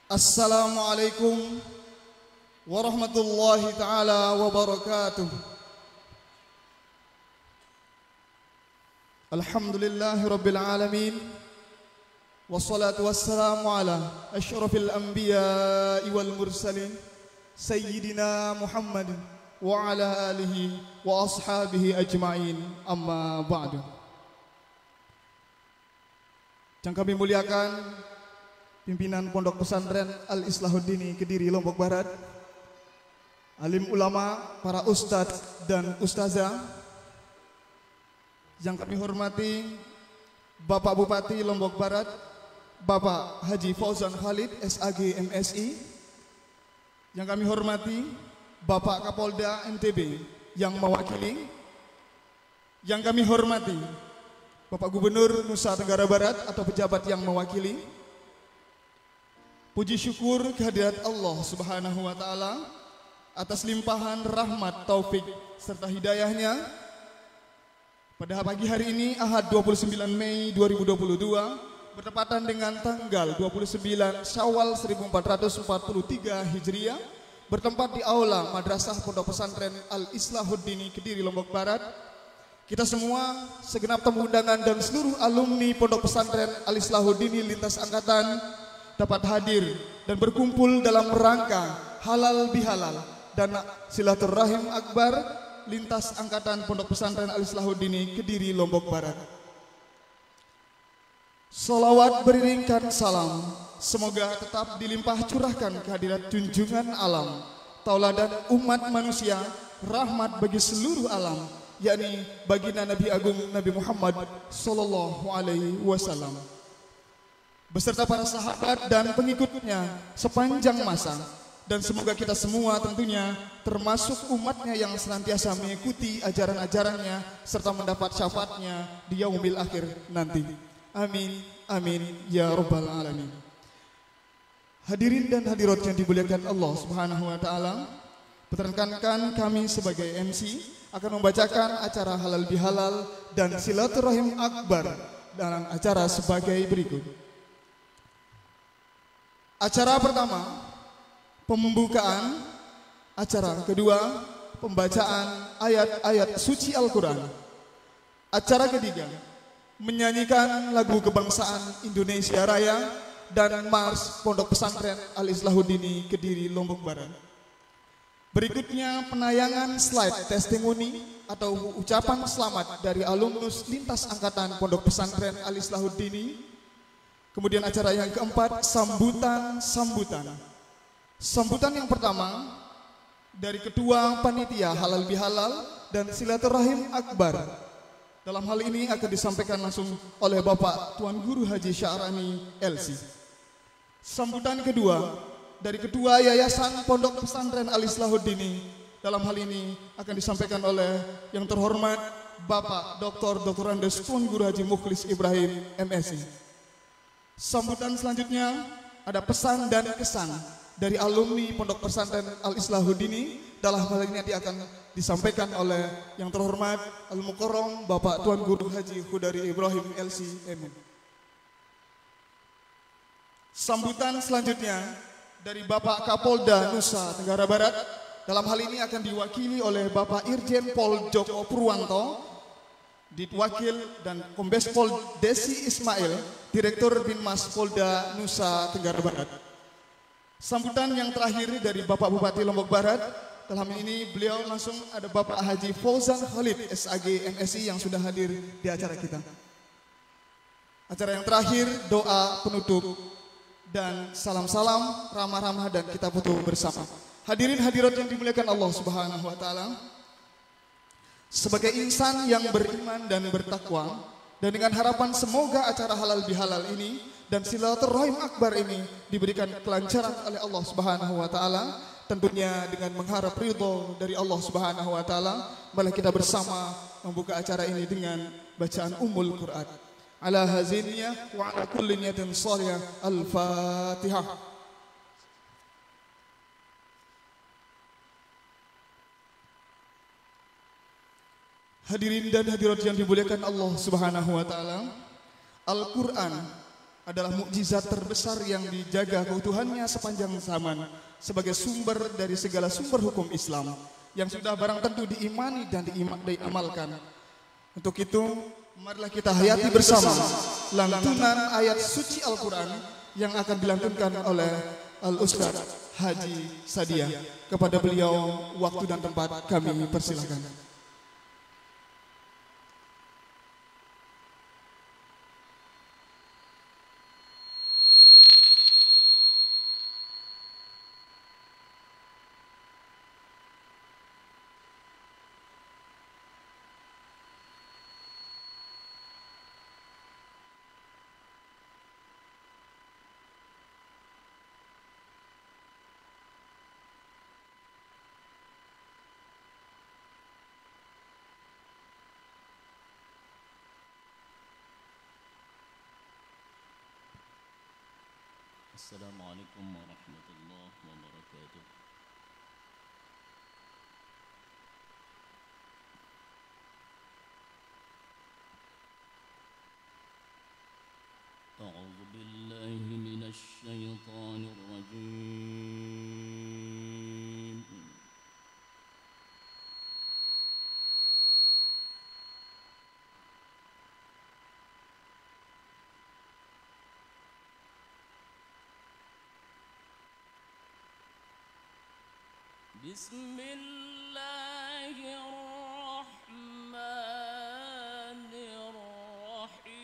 Assalamualaikum warahmatullahi taala wabarakatuh. Alhamdulillahi rabbil alamin. Wassalatu wassalamu ala asyrafil anbiya'i wal mursalin Sayyidina Muhammad wa ala alihi wa ashabihi ajma'in, amma ba'du. Yang kami muliakan pimpinan Pondok Pesantren Al-Islahuddin Kediri Lombok Barat, alim ulama, para ustadz dan ustazah. Yang kami hormati Bapak Bupati Lombok Barat, Bapak Haji Fauzan Khalid SAG MSI. Yang kami hormati Bapak Kapolda NTB yang mewakili. Yang kami hormati Bapak Gubernur Nusa Tenggara Barat atau pejabat yang mewakili. Puji syukur kehadirat Allah Subhanahu wa taala atas limpahan rahmat, taufik serta hidayahnya. Pada pagi hari ini Ahad 29 Mei 2022 bertepatan dengan tanggal 29 Syawal 1443 Hijriah, bertempat di aula Madrasah Pondok Pesantren Al-Islahuddin Kediri Lombok Barat. Kita semua, segenap tamu undangan dan seluruh alumni Pondok Pesantren Al-Islahuddin lintas angkatan dapat hadir dan berkumpul dalam rangka halal bihalal dan silaturahim akbar lintas angkatan Pondok Pesantren Al-Islahuddin Kediri Lombok Barat. Salawat beriringkan salam, semoga tetap dilimpah curahkan kehadirat junjungan alam, tauladan umat manusia, rahmat bagi seluruh alam, yakni baginda Nabi Agung Nabi Muhammad sallallahu alaihi wasallam, beserta para sahabat dan pengikutnya sepanjang masa. Dan semoga kita semua tentunya termasuk umatnya yang senantiasa mengikuti ajaran-ajarannya serta mendapat syafaatnya di yaumil akhir nanti. Amin, amin, ya rabbal alamin. Hadirin dan hadirat yang dimuliakan Allah Subhanahu wa taala, perkenankan kami sebagai MC akan membacakan acara halal bihalal dan silaturahim akbar dalam acara sebagai berikut. Acara pertama, pembukaan. Acara kedua, pembacaan ayat-ayat suci Al-Quran. Acara ketiga, menyanyikan lagu kebangsaan Indonesia Raya dan Mars Pondok Pesantren Al-Islahuddin Kediri Lombok Barat. Berikutnya penayangan slide testimoni atau ucapan selamat dari alumnus lintas angkatan Pondok Pesantren Al-Islahuddin. Kemudian acara yang keempat, sambutan. Sambutan yang pertama dari Ketua Panitia Halal Bihalal dan Silaturahim Akbar. Dalam hal ini akan disampaikan langsung oleh Bapak Tuan Guru Haji Sya'rani LC. Sambutan kedua dari Ketua Yayasan Pondok Pesantren Al-Islahuddin. Dalam hal ini akan disampaikan oleh yang terhormat Bapak Dr. Andes Tuan Guru Haji Mukhlis Ibrahim MSI. Sambutan selanjutnya ada pesan dan kesan dari alumni Pondok Pesantren Al-Islahuddin. Dalam hal ini nanti akan disampaikan oleh yang terhormat Al-Mukarram Bapak Tuan Guru Haji Khudari Ibrahim LC MN. Sambutan selanjutnya dari Bapak Kapolda Nusa Tenggara Barat. Dalam hal ini akan diwakili oleh Bapak Irjen Pol Joko Purwanto, Ditwakil dan Kombes Pol Desi Ismail, Direktur Binmas Polda Nusa Tenggara Barat. Sambutan yang terakhir dari Bapak Bupati Lombok Barat. Dalam ini beliau langsung ada Bapak Haji Fauzan Khalid SAG MSI yang sudah hadir di acara kita. Acara yang terakhir doa penutup dan salam-salam ramah-ramah dan kita foto bersama. Hadirin hadirat yang dimuliakan Allah Subhanahu wa taala. Sebagai insan yang beriman dan bertakwa, dan dengan harapan semoga acara halal bihalal ini dan silaturahim akbar ini diberikan kelancaran oleh Allah Subhanahu wa taala, tentunya dengan mengharap ridho dari Allah Subhanahu wa taala, malah kita bersama membuka acara ini dengan bacaan Ummul Quran. Ala haziniyah wa ala kulli niyatin shalihah. Al-Fatihah. Hadirin dan hadirat yang dimuliakan Allah Subhanahu wa taala, Al-Qur'an adalah mukjizat terbesar yang dijaga keutuhannya sepanjang zaman sebagai sumber dari segala sumber hukum Islam yang sudah barang tentu diimani dan diamalkan. Untuk itu, marilah kita hayati bersama lantunan ayat suci Al-Quran yang akan dilantunkan oleh Al-Ustaz Haji Sadia. Kepada beliau, waktu dan tempat kami persilakan. السلام عليكم ورحمة الله وبركاته. أعوذ بالله من الشيطان الرجيم. بسم الله الرحمن الرحيم.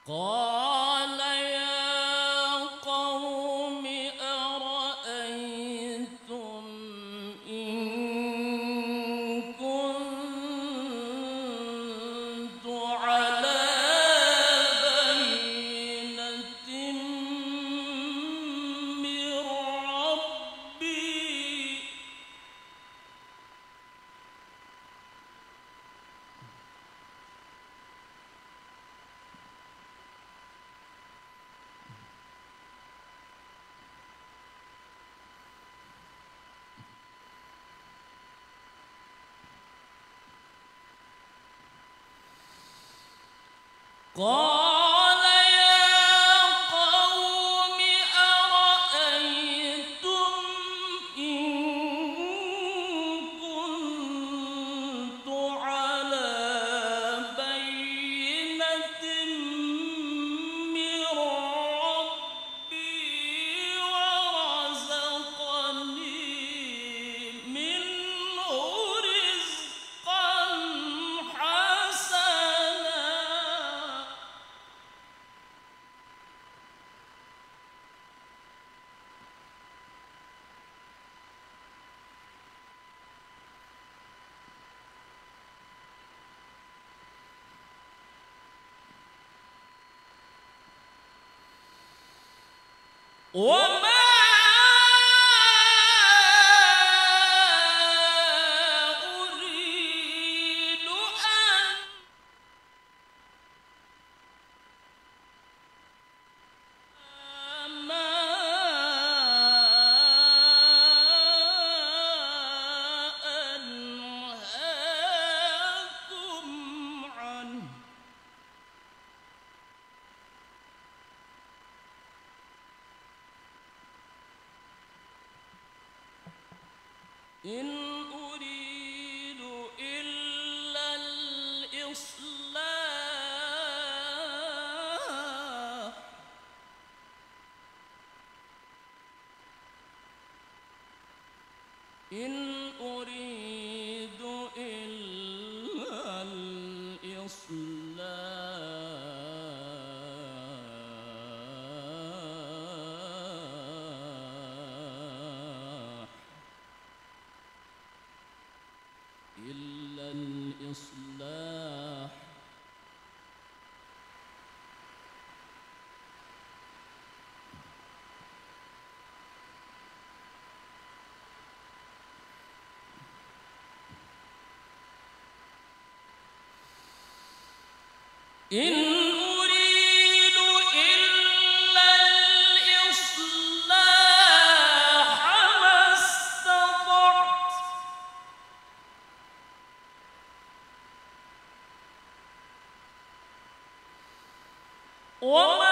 قال يا قوم أرأيتم إن كنت على بينة من ربي قال يا قوم أرأيتم إن كنت على بينة من ربي ورزقني منه رزقا حسنا وما أريد ما أنهاكم عنه إن أريد إلا الإصلاح إن أريد إلا الإصلاح إلا الإصلاح إن أريد إلا الإصلاح ما استطعت وما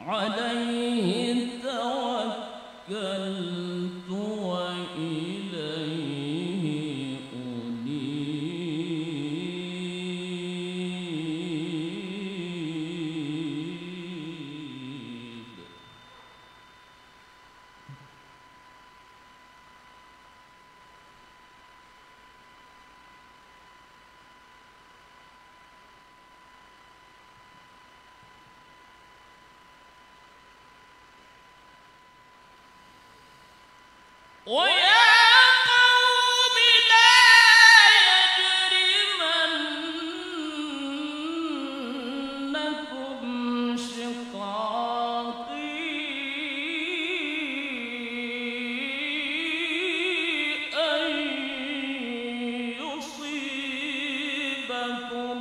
عليه توكلت وإليه أنيب ويا قوم لا يجرمنكم شقاقي أن يصيبكم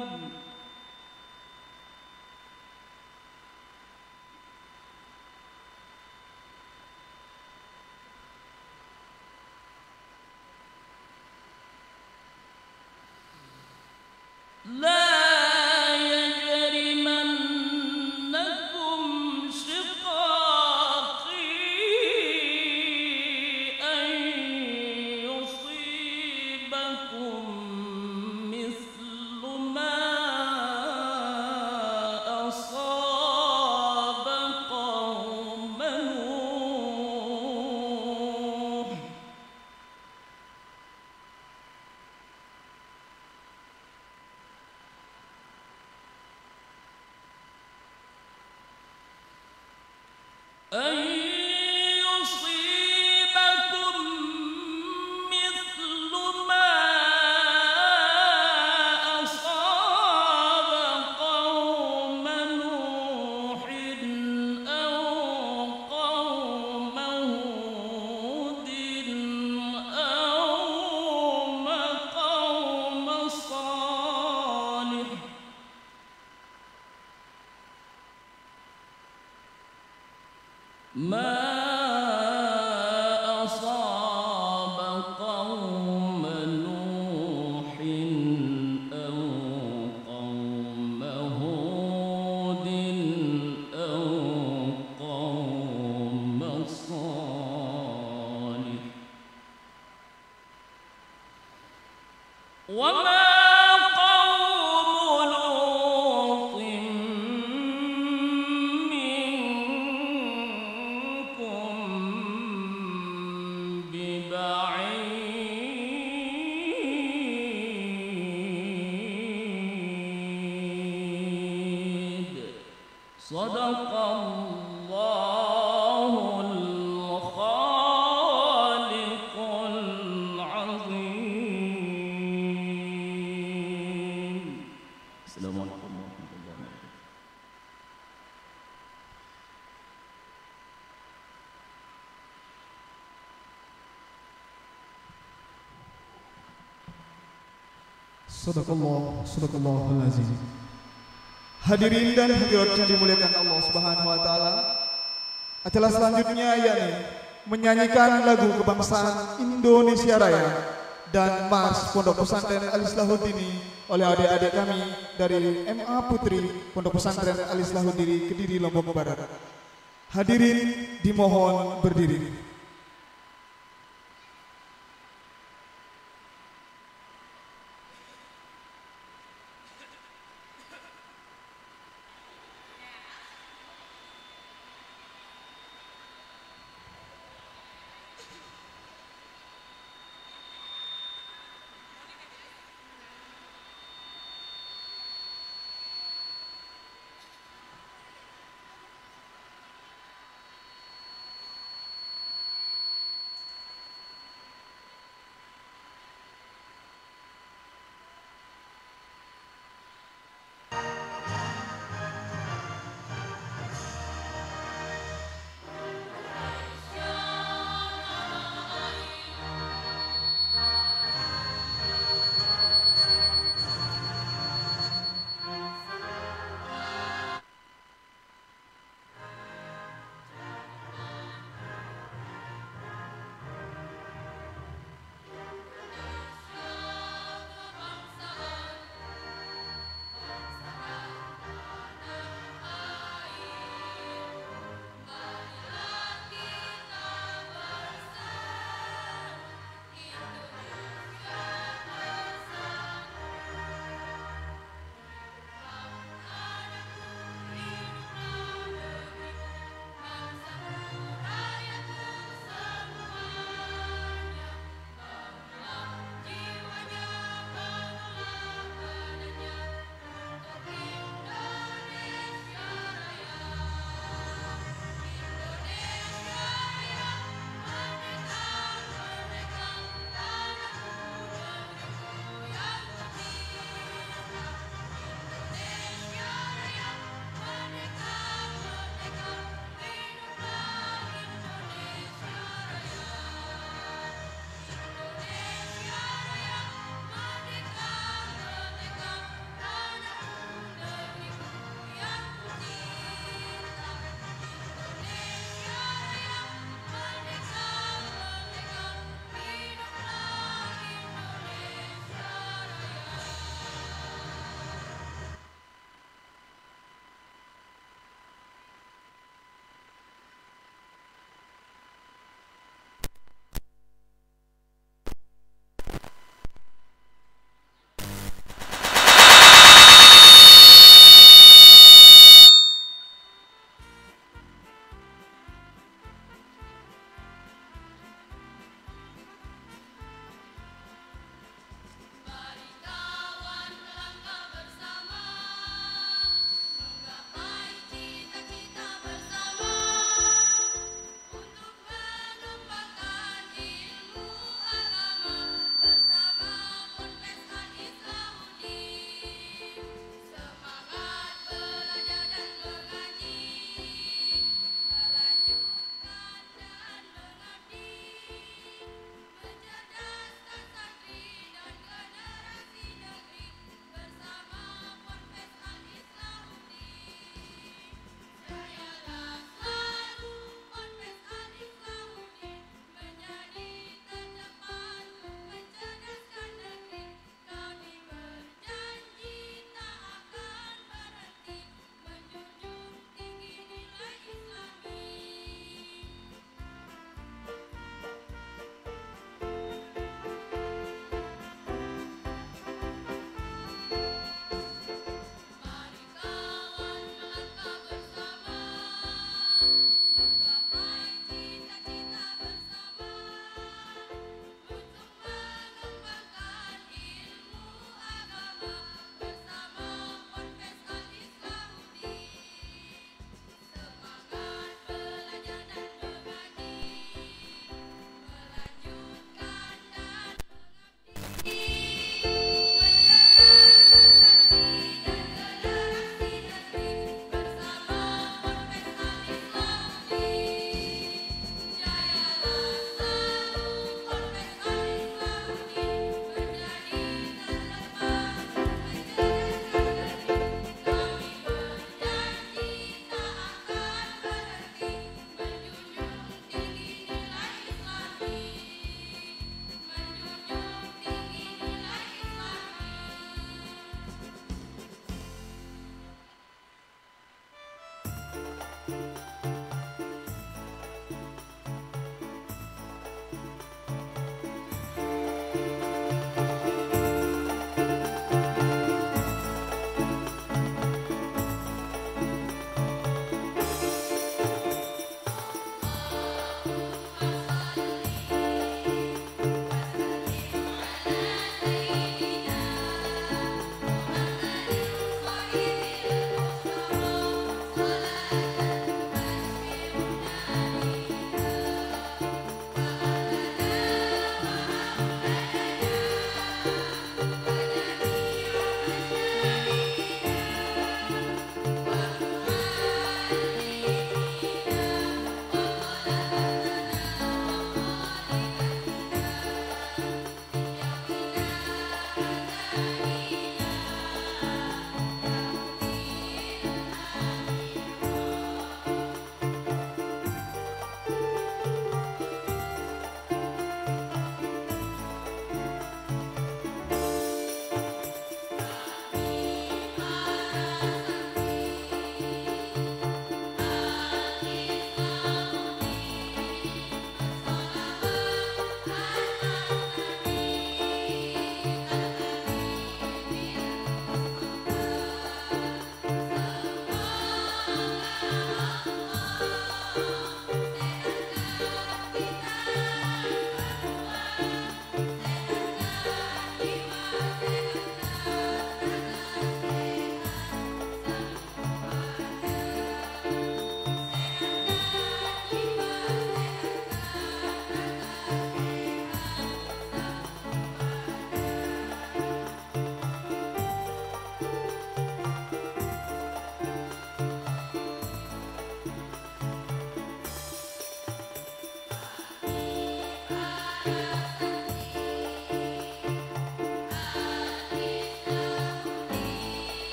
لا يجرمنكم شقاقي أن يصيبكم مثل ما أصاب قوم نوح أن يصيبكم مثل ما أصاب قوم نوح أو قوم هود أو قوم صالح ما أصاب قوم نوح أو قوم هود أو قوم صالح وما قوم لوط منكم ببعيد صدق الله الخالق العظيم. السلام عليكم ورحمة الله وبركاته. Sadaqallahul azim. Hadirin dan hadirat yang dimuliakan Allah Subhanahu wa taala. Acara selanjutnya yakni menyanyikan lagu kebangsaan Indonesia Raya dan Mars Pondok Pesantren Al-Islahuddin oleh adik-adik kami dari MA Putri Pondok Pesantren Al-Islahuddin Kediri Lombok Barat. Hadirin dimohon berdiri.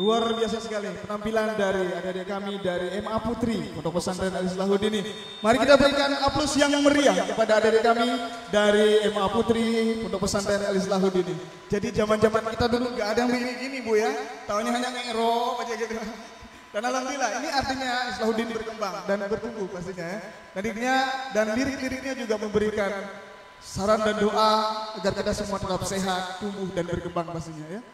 luar biasa sekali penampilan dari adik-adik kami dari MA Putri Pondok Pesantren Al Islahuddin ini. Mari kita berikan aplaus yang meriah kepada adik-adik kami dari MA Putri Pondok Pesantren Al Islahuddin ini. Jadi zaman-zaman kita dulu nggak ada yang begini Bu ya, tahunya hanya ngero aja gitu. Dan alhamdulillah ini artinya Islahuddin berkembang dan bertumbuh pastinya ya. Dan lirik-liriknya juga memberikan saran dan doa agar kita semua tetap sehat, tumbuh dan berkembang pastinya ya.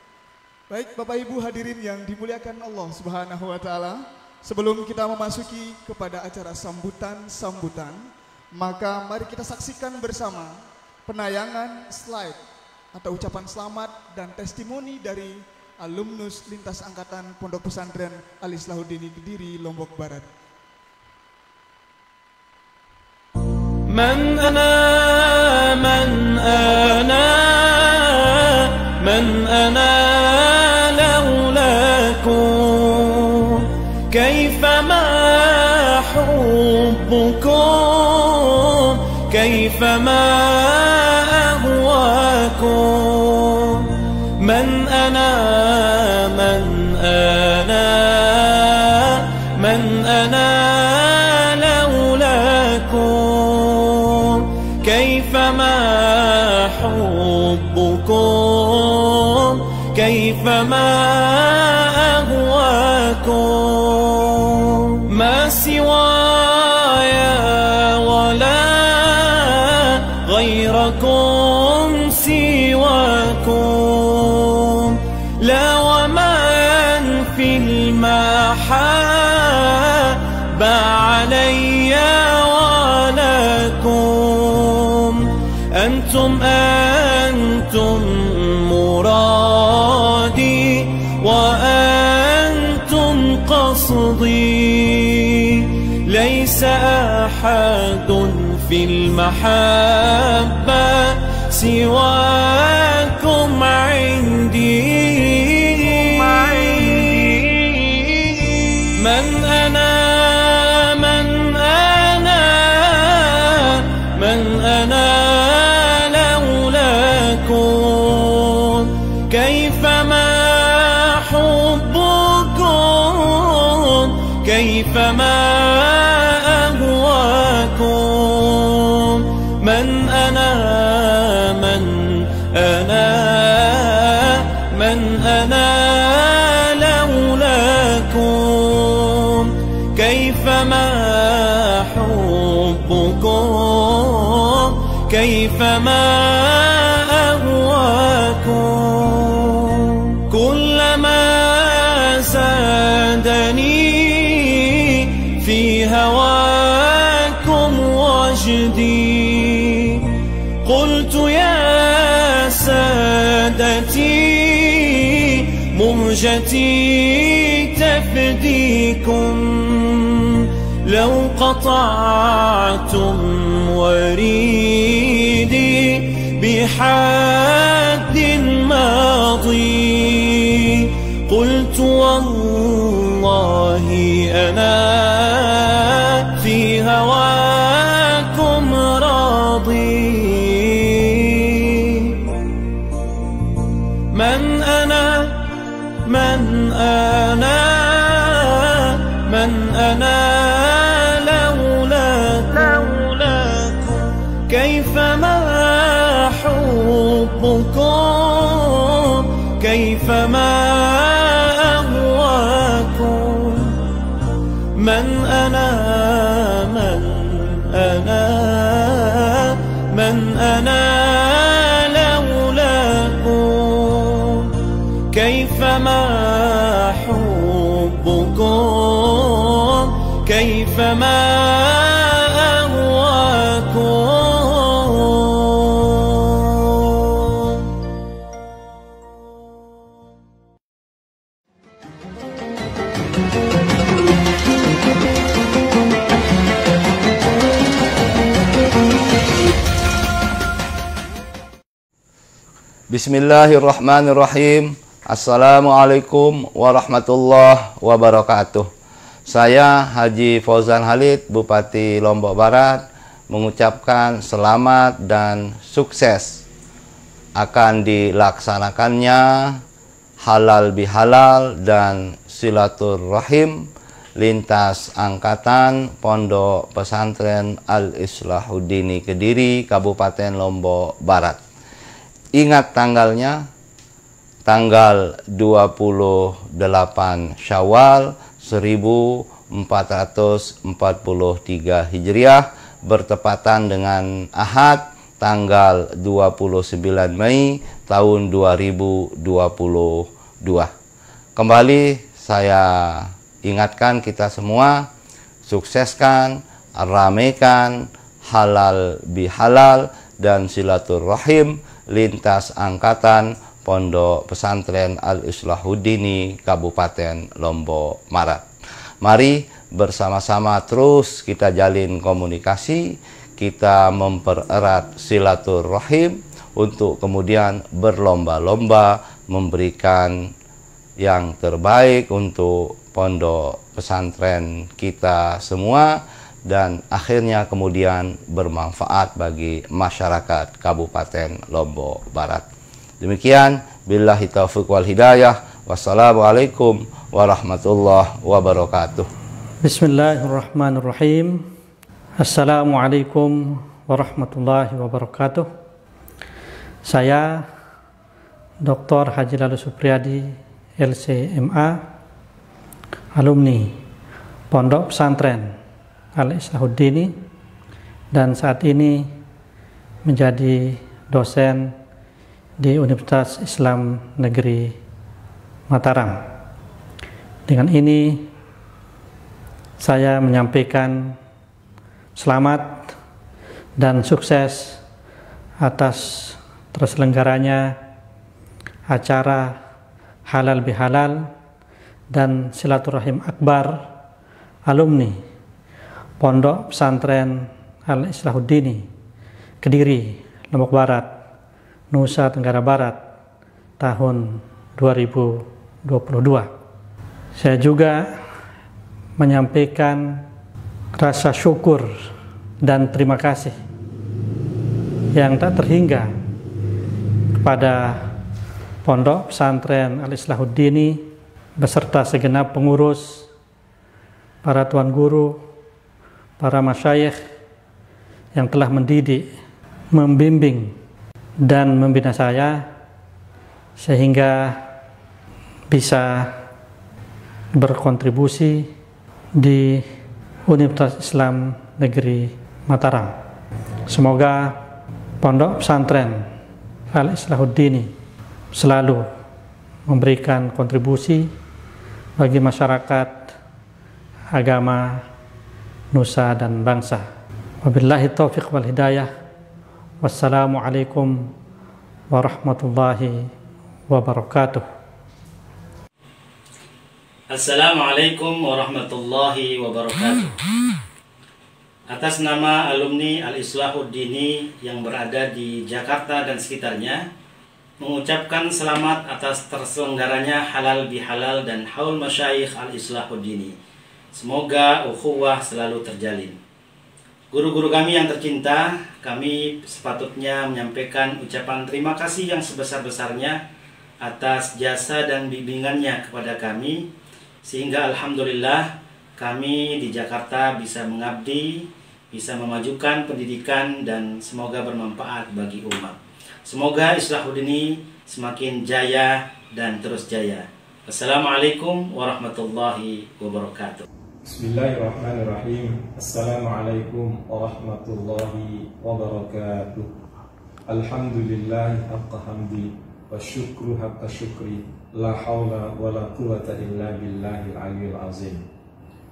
Baik Bapak Ibu hadirin yang dimuliakan Allah Subhanahu wa taala, sebelum kita memasuki kepada acara sambutan-sambutan, maka mari kita saksikan bersama penayangan slide atau ucapan selamat dan testimoni dari alumnus lintas angkatan Pondok Pesantren Al Islahuddin Kediri, Lombok Barat. من أنا لولاكم كيفما حبكم كيفما أهواكم من أنا لولاكم كيفما حبكم كيفما أهواكم ما سواي ولا غيركم سواكم لا ومن في المحاب علي ولكم أنتم مرادي وأنتم قصدي ليس أحد في المحبة سواكم عندي من أنا لولاكم كيفما حبكم كيفما أهواكم من أنا لولاكم كيفما حبكم كيفما أهواكم كلما زادني في هواكم وجدي قلت يا سادتي مهجتي تفديكم لو قطعتم وريدي بحد ماضي قلت والله أنا في هواكم راضي من أنا لولاكم كيفما حبكم كيفما أهواكم من أنا لولاكم كيفما حبكم كيفما أهواكم Bismillahirrahmanirrahim. Assalamualaikum warahmatullahi wabarakatuh. Saya Haji Fauzan Halid, Bupati Lombok Barat, mengucapkan selamat dan sukses akan dilaksanakannya halal bihalal dan silaturahim lintas angkatan Pondok Pesantren Al-Islahuddini Kediri, Kabupaten Lombok Barat. Ingat tanggalnya, tanggal 28 Syawal 1443 Hijriah, bertepatan dengan Ahad tanggal 29 Mei tahun 2022. Kembali saya ingatkan kita semua, sukseskan, ramaikan halal bihalal dan silaturahim lintas angkatan Pondok Pesantren Al-Islahuddini Kabupaten Lombok Barat. Mari bersama-sama terus kita jalin komunikasi, kita mempererat silaturahim untuk kemudian berlomba-lomba memberikan yang terbaik untuk pondok pesantren kita semua dan akhirnya kemudian bermanfaat bagi masyarakat Kabupaten Lombok Barat. Demikian, billahi taufiq wal hidayah. Wassalamualaikum warahmatullahi wabarakatuh. Bismillahirrahmanirrahim. Assalamualaikum warahmatullahi wabarakatuh. Saya Dr. Haji Lalu Supriyadi, LCMA, alumni Pondok Pesantren Al-Islahuddini, dan saat ini menjadi dosen di Universitas Islam Negeri Mataram. Dengan ini saya menyampaikan selamat dan sukses atas terselenggaranya acara halal bihalal dan silaturahim akbar alumni Pondok Pesantren Al-Islahuddini Kediri, Lombok Barat, Nusa Tenggara Barat tahun 2022. Saya juga menyampaikan rasa syukur dan terima kasih yang tak terhingga kepada Pondok Pesantren Al-Islahuddini beserta segenap pengurus, para tuan guru, para masyayikh yang telah mendidik, membimbing, dan membina saya sehingga bisa berkontribusi di Universitas Islam Negeri Mataram. Semoga Pondok Pesantren Al-Islahuddini selalu memberikan kontribusi bagi masyarakat, agama, nusa dan bangsa. Wabillahi taufiq wal hidayah. Wassalamualaikum warahmatullahi wabarakatuh. Assalamualaikum warahmatullahi wabarakatuh. Atas nama alumni Al-Islahuddini yang berada di Jakarta dan sekitarnya, mengucapkan selamat atas terselenggaranya halal bihalal dan haul masyayikh Al-Islahuddini. Semoga ukhuwah selalu terjalin. Guru-guru kami yang tercinta, kami sepatutnya menyampaikan ucapan terima kasih yang sebesar-besarnya atas jasa dan bimbingannya kepada kami, sehingga alhamdulillah kami di Jakarta bisa mengabdi, bisa memajukan pendidikan, dan semoga bermanfaat bagi umat. Semoga Islahuddini semakin jaya dan terus jaya. Assalamualaikum warahmatullahi wabarakatuh. Bismillahirrahmanirrahim. Assalamualaikum warahmatullahi wabarakatuh. Alhamdulillah haqqa hamdi wa syukru haqqa syukri, la hawla wa la quwata illa billahil aliyyil azim.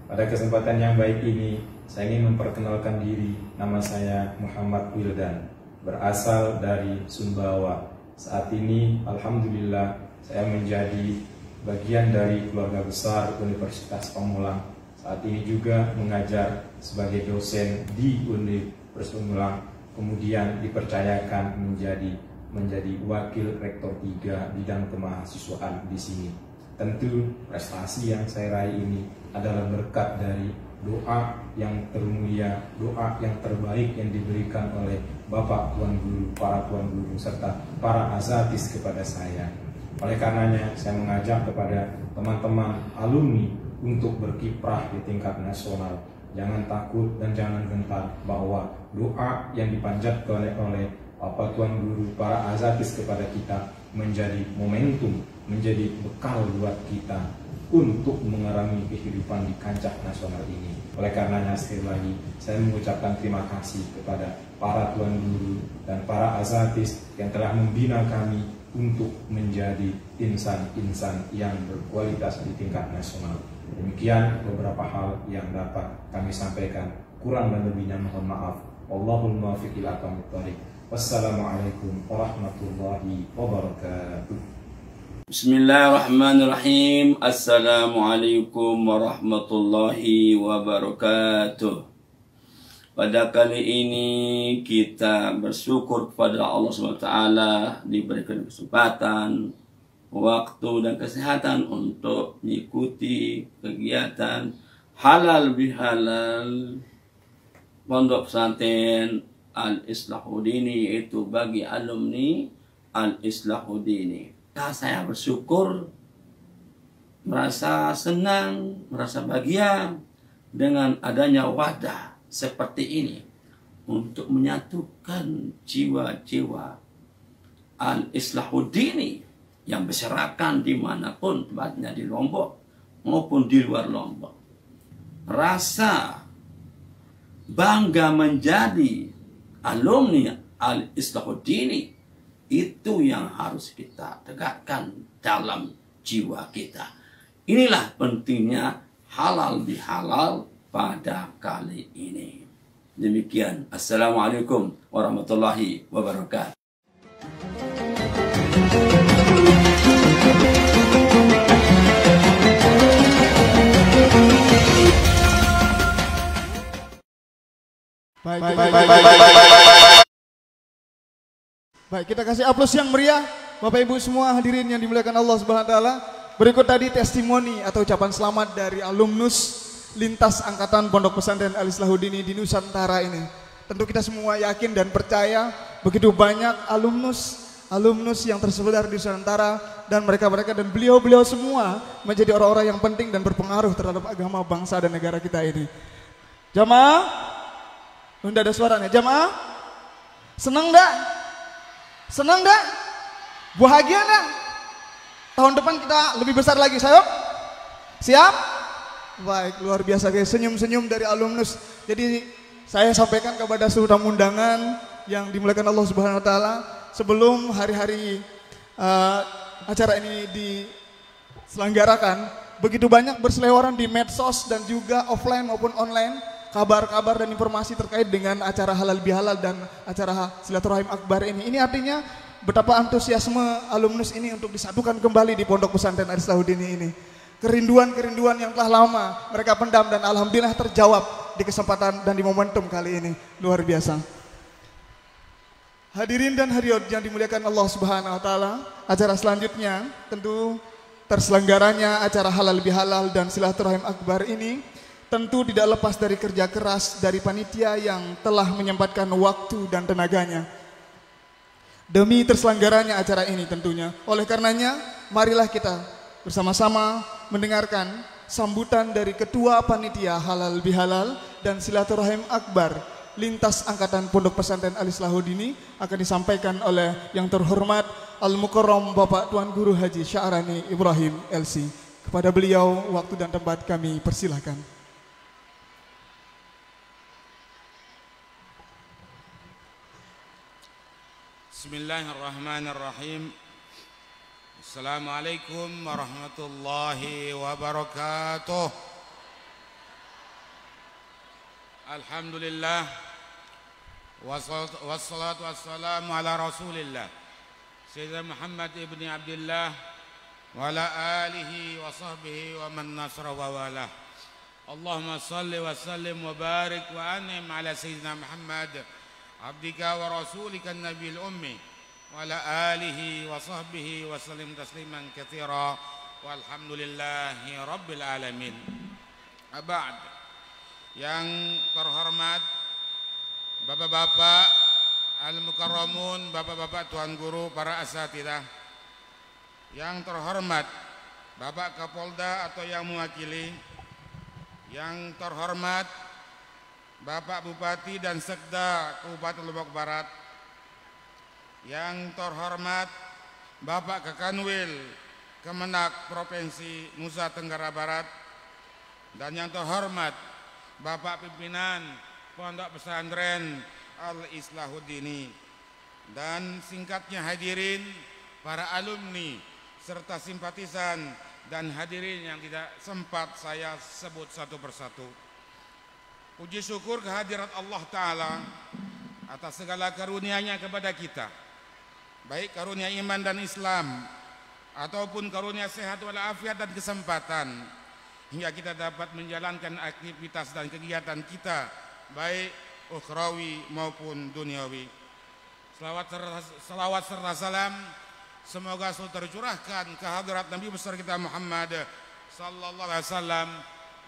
Pada kesempatan yang baik ini, saya ingin memperkenalkan diri. Nama saya Muhammad Wildan, berasal dari Sumbawa. Saat ini alhamdulillah saya menjadi bagian dari keluarga besar Universitas Pamulang. Saat ini juga mengajar sebagai dosen di Universitas Pamulang, kemudian dipercayakan menjadi wakil rektor 3 bidang kemahasiswaan di sini. Tentu prestasi yang saya raih ini adalah berkat dari doa yang termulia, doa yang terbaik yang diberikan oleh Bapak Tuan Guru, para Tuan Guru, serta para asatis kepada saya. Oleh karenanya saya mengajak kepada teman-teman alumni untuk berkiprah di tingkat nasional. Jangan takut dan jangan gentar, bahwa doa yang dipanjatkan oleh Tuan Guru, para azatis kepada kita menjadi momentum, menjadi bekal buat kita untuk mengarungi kehidupan di kancah nasional ini. Oleh karenanya sekali lagi saya mengucapkan terima kasih kepada para Tuan Guru dan para azatis yang telah membina kami untuk menjadi insan-insan yang berkualitas di tingkat nasional. Demikian beberapa hal yang dapat kami sampaikan. Kurang dan lebihnya mohon maaf. Wallahul muwaffiq ila aqwamit thoriq. Wassalamualaikum warahmatullahi wabarakatuh. Bismillahirrahmanirrahim. Assalamualaikum warahmatullahi wabarakatuh. Pada kali ini kita bersyukur kepada Allah SWT diberikan kesempatan, waktu dan kesehatan untuk mengikuti kegiatan halal bihalal Pondok Pesantren Al-Islahuddini, yaitu bagi alumni Al-Islahuddini. Nah, saya bersyukur, merasa senang, merasa bahagia dengan adanya wadah seperti ini untuk menyatukan jiwa-jiwa Al-Islahuddini yang berserakan dimanapun tempatnya, di Lombok maupun di luar Lombok. Rasa bangga menjadi alumni Al-Islahuddini itu yang harus kita tegakkan dalam jiwa kita. Inilah pentingnya halal bihalal pada kali ini. Demikian. Assalamualaikum warahmatullahi wabarakatuh. Baik, kita kasih aplaus yang meriah Bapak Ibu semua hadirin yang dimuliakan Allah Subhanahu wa taala. Berikut tadi testimoni atau ucapan selamat dari alumnus lintas angkatan Pondok Pesantren Al-Islahuddini di Nusantara ini. Tentu kita semua yakin dan percaya begitu banyak alumnus yang tersebar di Nusantara, dan mereka-mereka dan beliau-beliau semua menjadi orang-orang yang penting dan berpengaruh terhadap agama, bangsa dan negara kita ini. Jamaah, udah ada suaranya. Jamaah, senang enggak? Senang enggak? Bahagia enggak? Tahun depan kita lebih besar lagi, sayang? Siap? Baik, luar biasa guys, senyum-senyum dari alumnus. Jadi saya sampaikan kepada seluruh tamu undangan yang dimuliakan Allah Subhanahu wa taala, sebelum hari-hari acara ini diselenggarakan, begitu banyak berseliweran di medsos dan juga offline maupun online kabar-kabar dan informasi terkait dengan acara halal bihalal dan acara silaturahim akbar ini. Ini artinya betapa antusiasme alumnus ini untuk disatukan kembali di Pondok Pesantren Al-Islahuddini ini. Kerinduan-kerinduan yang telah lama mereka pendam dan alhamdulillah terjawab di kesempatan dan di momentum kali ini. Luar biasa. Hadirin dan hadirat yang dimuliakan Allah Subhanahu wa taala, acara selanjutnya tentu terselenggaranya acara halal bihalal dan silaturahim akbar ini tentu tidak lepas dari kerja keras dari panitia yang telah menyempatkan waktu dan tenaganya demi terselenggaranya acara ini tentunya. Oleh karenanya, marilah kita bersama-sama mendengarkan sambutan dari Ketua Panitia Halal Bihalal dan Silaturahim Akbar lintas angkatan Pondok Pesantren Al-Islahuddini akan disampaikan oleh yang terhormat Al-Mukarram Bapak Tuan Guru Haji Sya'rani Ibrahim LC. Kepada beliau waktu dan tempat kami persilahkan. Bismillahirrahmanirrahim. Assalamualaikum warahmatullahi wabarakatuh. Alhamdulillah wassalatu wassalamu ala rasulillah Sayyidina Muhammad ibni Abdullah wa ala alihi wa sahbihi wa man nasra wa walah. Allahumma salli wa sallim wa barik wa an'im ala Sayyidina Muhammad abdika wa rasulika an-nabiyil ummi wa ala alihi wa sahbihi wa sallim tasliman katsira walhamdulillahi rabbil alamin. Abad, yang terhormat Bapak-bapak Al-Mukarramun, Bapak-bapak Tuan Guru, para asatidzah, Yang terhormat Bapak Kapolda atau yang mewakili, yang terhormat Bapak Bupati dan Sekda Kabupaten Lombok Barat, yang terhormat Bapak Kakanwil Kemenak Provinsi Nusa Tenggara Barat, dan yang terhormat Bapak Pimpinan Pondok Pesantren Al-Islahuddini, dan singkatnya hadirin, para alumni serta simpatisan dan hadirin yang tidak sempat saya sebut satu persatu. Puji syukur kehadirat Allah Ta'ala atas segala karunia-Nya kepada kita, baik karunia iman dan Islam ataupun karunia sehat walafiat dan kesempatan, hingga kita dapat menjalankan aktivitas dan kegiatan kita baik ukhrawi maupun duniawi. Salawat serta salam semoga selalu tercurahkan ke hadirat Nabi besar kita Muhammad sallallahu alaihi wasallam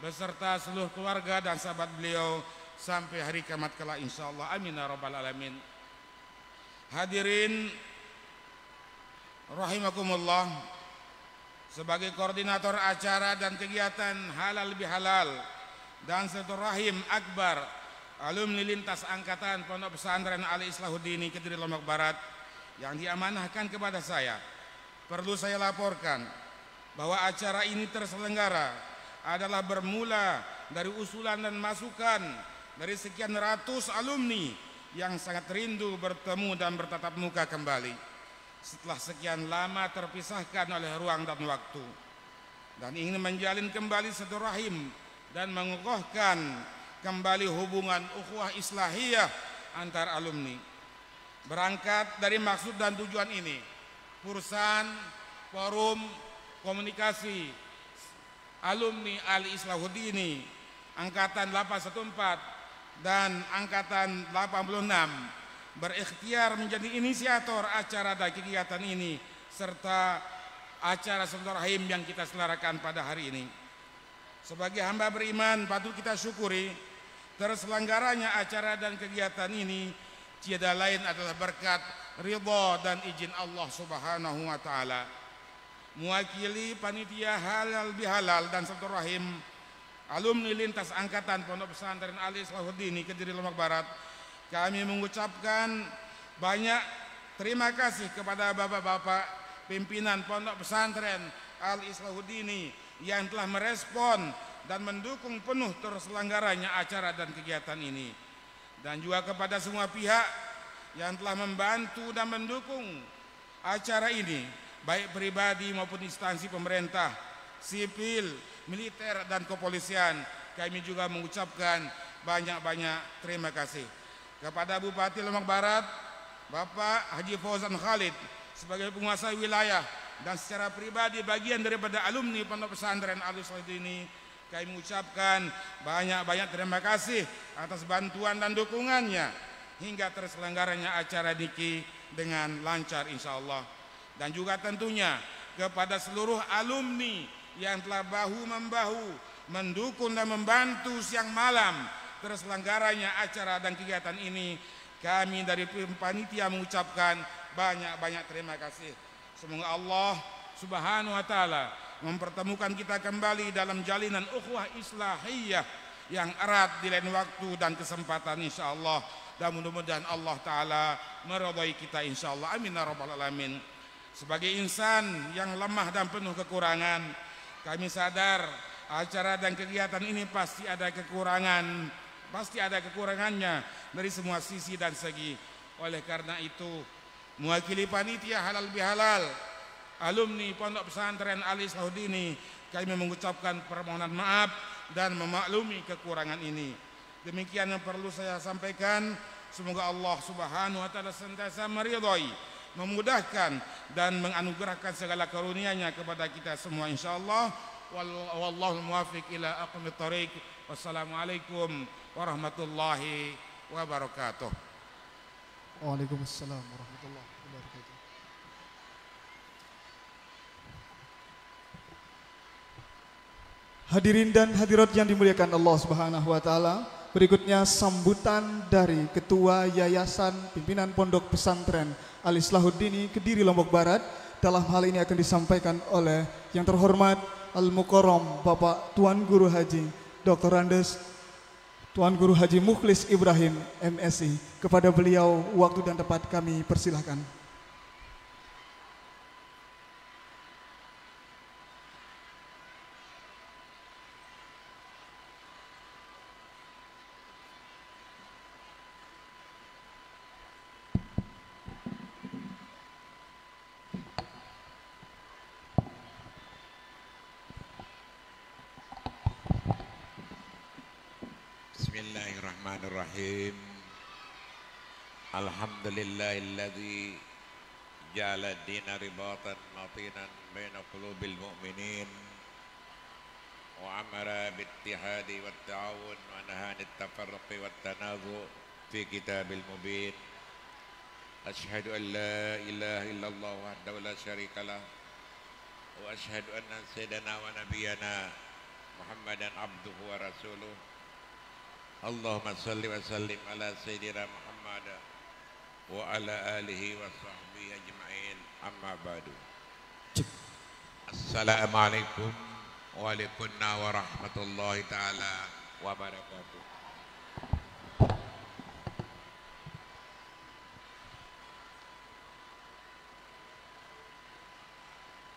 beserta seluruh keluarga dan sahabat beliau sampai hari kiamat kelak insyaallah. Amin ya rabbal alamin. Hadirin rahimakumullah, sebagai koordinator acara dan kegiatan halal bihalal dan silaturahim akbar alumni lintas angkatan Pondok Pesantren Al-Islahuddini Kediri Lombok Barat yang diamanahkan kepada saya, perlu saya laporkan bahwa acara ini terselenggara adalah bermula dari usulan dan masukan dari sekian ratus alumni yang sangat rindu bertemu dan bertatap muka kembali setelah sekian lama terpisahkan oleh ruang dan waktu, dan ingin menjalin kembali silaturahim dan mengukuhkan kembali hubungan ukhuwah islahiyah antar alumni. Berangkat dari maksud dan tujuan ini, Pursan Forum Komunikasi Alumni Al-Islahuddini Angkatan 814 dan Angkatan 86 berikhtiar menjadi inisiator acara dan kegiatan ini serta acara silaturahim yang kita selarakan pada hari ini. Sebagai hamba beriman, patut kita syukuri terselenggaranya acara dan kegiatan ini tiada lain adalah berkat ridha dan izin Allah Subhanahu wa taala. Mewakili panitia halal bihalal dan silaturahim alumni lintas angkatan Pondok Pesantren Al-Islahuddini Kediri Lombok Barat, kami mengucapkan banyak terima kasih kepada bapak-bapak pimpinan Pondok Pesantren Al-Islahuddini yang telah merespon dan mendukung penuh terselenggaranya acara dan kegiatan ini, dan juga kepada semua pihak yang telah membantu dan mendukung acara ini, baik pribadi maupun instansi pemerintah, sipil, militer dan kepolisian. Kami juga mengucapkan banyak-banyak terima kasih kepada Bupati Lombok Barat Bapak Haji Fauzan Khalid sebagai penguasa wilayah dan secara pribadi bagian daripada alumni Pondok Pesantren Al-Islahuddini. Kami mengucapkan banyak-banyak terima kasih atas bantuan dan dukungannya hingga terselenggaranya acara niki dengan lancar insyaallah. Dan juga tentunya kepada seluruh alumni yang telah bahu-membahu mendukung dan membantu siang malam terselenggaranya acara dan kegiatan ini. Kami dari panitia mengucapkan banyak-banyak terima kasih. Semoga Allah Subhanahu wa taala mempertemukan kita kembali dalam jalinan ukhuwah islahiyah yang erat di lain waktu dan kesempatan insyaallah, dan mudah-mudahan Allah taala meridhai kita insyaallah. Amin ya rabbal alamin. Sebagai insan yang lemah dan penuh kekurangan, kami sadar acara dan kegiatan ini pasti ada kekurangannya dari semua sisi dan segi. Oleh karena itu, mewakili panitia halal bihalal alumni Pondok Pesantren Al-Islahuddini, kami mengucapkan permohonan maaf dan memaklumi kekurangan ini. Demikian yang perlu saya sampaikan. Semoga Allah Subhanahu wa taala senantiasa meridhai, memudahkan dan menganugerahkan segala karunia-Nya kepada kita semua insyaallah. Wallahu muwaffiq ila aqwamit thoriq. Wassalamualaikum warahmatullahi wabarakatuh. Waalaikumsalam warahmatullahi wabarakatuh. Hadirin dan hadirat yang dimuliakan Allah Subhanahu wa taala, berikutnya sambutan dari Ketua Yayasan Pimpinan Pondok Pesantren Al-Islahuddini Kediri Lombok Barat dalam hal ini akan disampaikan oleh yang terhormat Al-Mukarram Bapak Tuan Guru Haji Dr. Andes Tuan Guru Haji Mukhlis Ibrahim MSI. Kepada beliau waktu dan tempat kami persilahkan. Bismillahirrahmanirrahim. Alhamdulillahilladzi ja'ala ad-dina ribatan matinan baina qulubil mu'minin wa amara bittihadi wat ta'awun wa nahaa anit tafarruqi wat tanazu' fi kitabil mubin. Asyhadu an la ilaha illallah wahdahu la syarikalah wa asyhadu anna sayyidana wa nabiyyana Muhammadan abduhu wa rasuluh. Allahumma salli wa sallim ala sayyidina Muhammad wa ala alihi wa sahbihi ajma'in, amma ba'du. Assalamualaikum warahmatullahi ta'ala wabarakatuh.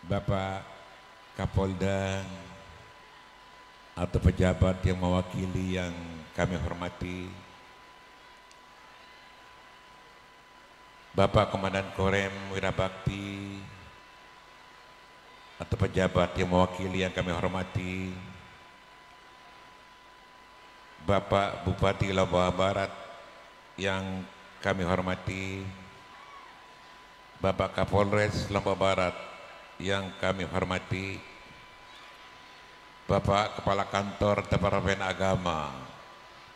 Bapak Kapolda atau pejabat yang mewakili yang kami hormati, Bapak Komandan Korem Wirabakti atau pejabat yang mewakili yang kami hormati, Bapak Bupati Lombok Barat yang kami hormati, Bapak Kapolres Lombok Barat yang kami hormati, Bapak Kepala Kantor Departemen Agama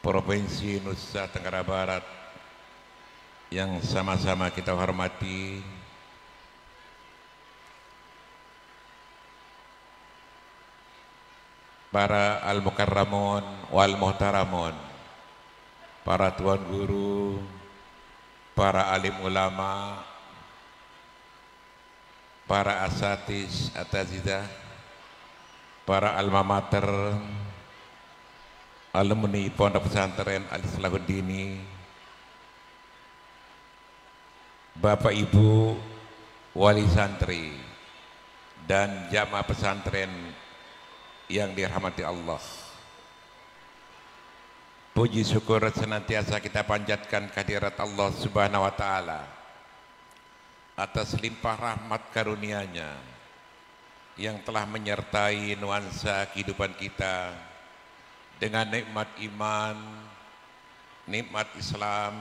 Provinsi Nusa Tenggara Barat yang sama-sama kita hormati, para al-mukarramun wal muhtaramun, para tuan guru, para alim ulama, para asatiz atazidah, para alma mater, alumni Pondok Pesantren Al-Islahuddini, Bapak Ibu wali santri dan jamaah pesantren yang dirahmati Allah. Puji syukur senantiasa kita panjatkan kehadirat Allah Subhanahu wa taala atas limpah rahmat karunia-Nya yang telah menyertai nuansa kehidupan kita dengan nikmat iman, nikmat Islam,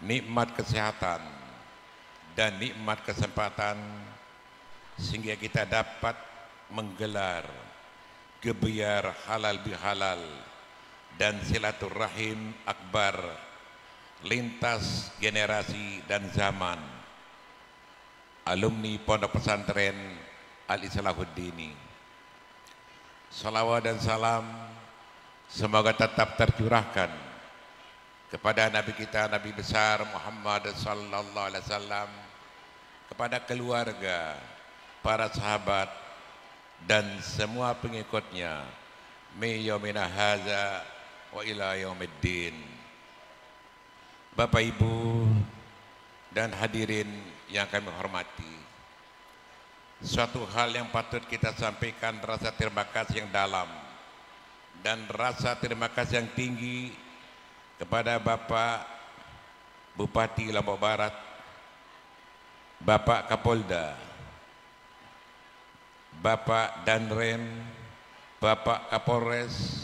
nikmat kesehatan, dan nikmat kesempatan, sehingga kita dapat menggelar gebiar halal bihalal dan silaturahim akbar lintas generasi dan zaman, alumni Pondok Pesantren Al-Islahuddini. Salawat dan salam semoga tetap tercurahkan kepada Nabi kita, Nabi besar Muhammad sallallahu alaihi wasallam, kepada keluarga, para sahabat, dan semua pengikutnya min yaumina hadza wa ila yaumiddin. Bapak Ibu dan hadirin yang kami hormati, suatu hal yang patut kita sampaikan rasa terima kasih yang dalam dan rasa terima kasih yang tinggi kepada Bapak Bupati Lombok Barat, Bapak Kapolda, Bapak Danrem, Bapak Kapolres,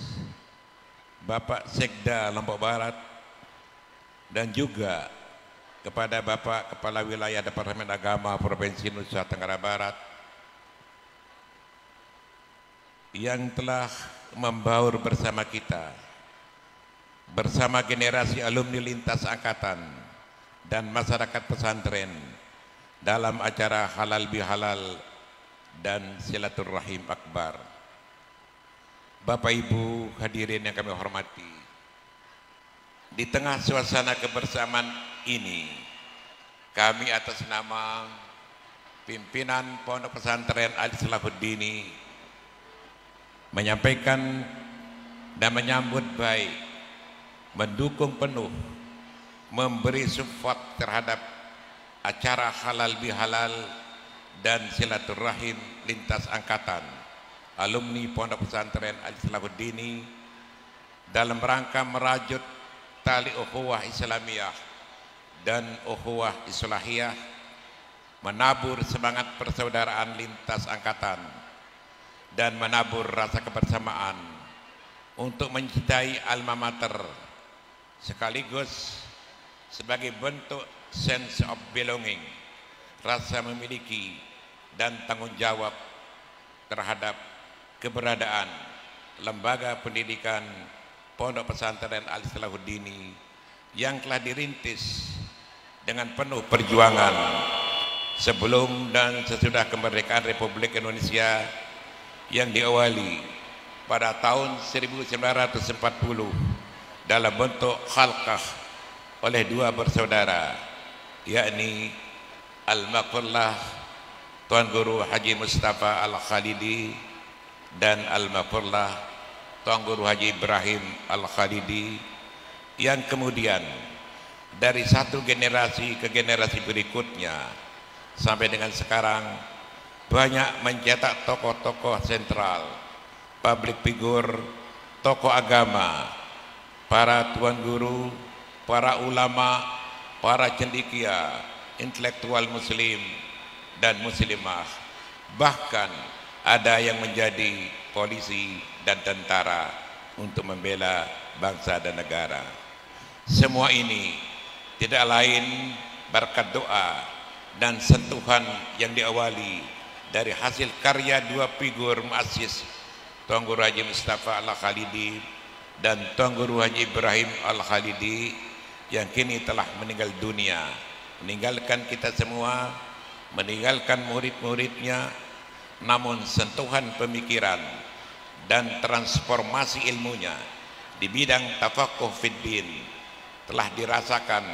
Bapak Sekda Lombok Barat, dan juga kepada Bapak Kepala Wilayah Departemen Agama Provinsi Nusa Tenggara Barat yang telah membaur bersama kita, bersama generasi alumni lintas angkatan dan masyarakat pesantren dalam acara halal bihalal dan silaturahim akbar. Bapak Ibu hadirin yang kami hormati, di tengah suasana kebersamaan ini, kami atas nama pimpinan Pondok Pesantren Al-Islahuddini menyampaikan dan menyambut baik, mendukung penuh, memberi support terhadap acara halal bihalal dan silaturahim lintas angkatan alumni Pondok Pesantren Al-Islahuddini dalam rangka merajut tali ukhuwah Islamiyah dan ukhuwah Islahiyah, menabur semangat persaudaraan lintas angkatan dan menabur rasa kebersamaan untuk mencintai alma mater sekaligus sebagai bentuk sense of belonging, rasa memiliki dan tanggung jawab terhadap keberadaan lembaga pendidikan Pondok Pesantren Al-Islahuddini yang telah dirintis dengan penuh perjuangan sebelum dan sesudah kemerdekaan Republik Indonesia yang diawali pada tahun 1940 dalam bentuk khalqah oleh dua bersaudara, yakni Al-Maqfurlah Tuan Guru Haji Mustafa Al-Khalidi dan Al-Maqfurlah Tuan Guru Haji Ibrahim Al-Khalidi, yang kemudian dari satu generasi ke generasi berikutnya sampai dengan sekarang banyak mencetak tokoh-tokoh sentral, public figure, tokoh agama, para tuan guru, para ulama, para cendekia, intelektual muslim dan muslimah, bahkan ada yang menjadi polisi dan tentara untuk membela bangsa dan negara. Semua ini tidak lain berkat doa dan sentuhan yang diawali dari hasil karya dua figur muassis, Tuan Guru Haji Mustafa Al-Khalidi dan Tuan Guru Haji Ibrahim Al-Khalidi yang kini telah meninggal dunia, meninggalkan kita semua, meninggalkan murid-muridnya, namun sentuhan pemikiran dan transformasi ilmunya di bidang tafaqquh fid din telah dirasakan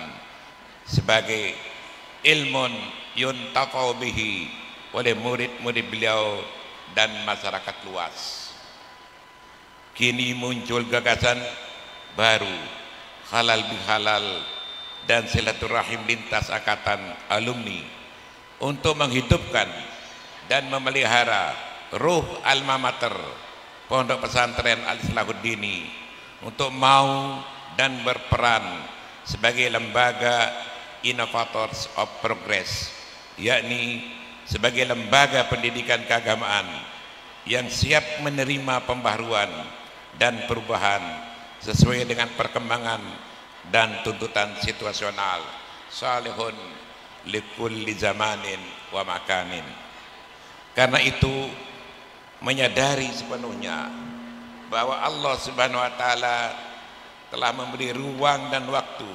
sebagai ilmun yuntafa'u bihi oleh murid-murid beliau dan masyarakat luas. Kini muncul gagasan baru, halal bihalal dan silaturahim lintas angkatan alumni untuk menghidupkan dan memelihara ruh alma mater Pondok Pesantren Al-Islahuddini untuk mau dan berperan sebagai lembaga innovators of progress, yakni sebagai lembaga pendidikan keagamaan yang siap menerima pembaharuan dan perubahan sesuai dengan perkembangan dan tuntutan situasional. Salihun likulli zamanin wa makanin. Karena itu menyadari sepenuhnya bahwa Allah Subhanahu wa taala telah memberi ruang dan waktu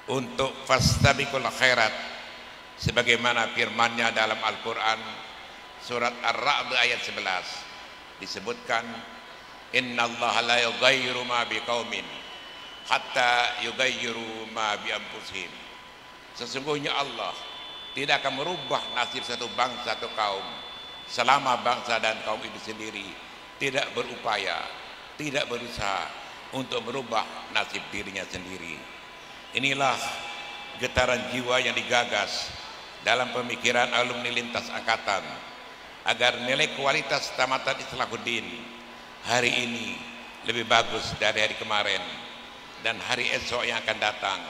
untuk fastabiqul khairat sebagaimana firman-Nya dalam Al-Qur'an surat Ar-Ra'd ayat 11 disebutkan, innallaha la yughayyiru ma biqaumin hatta yughayyiru ma bi anfusihim. Sesungguhnya Allah tidak akan merubah nasib satu bangsa atau kaum selama bangsa dan kaum itu sendiri tidak berupaya, tidak berusaha untuk merubah nasib dirinya sendiri. Inilah getaran jiwa yang digagas dalam pemikiran alumni lintas angkatan agar nilai kualitas tamatan Islahuddin hari ini lebih bagus dari hari kemarin dan hari esok yang akan datang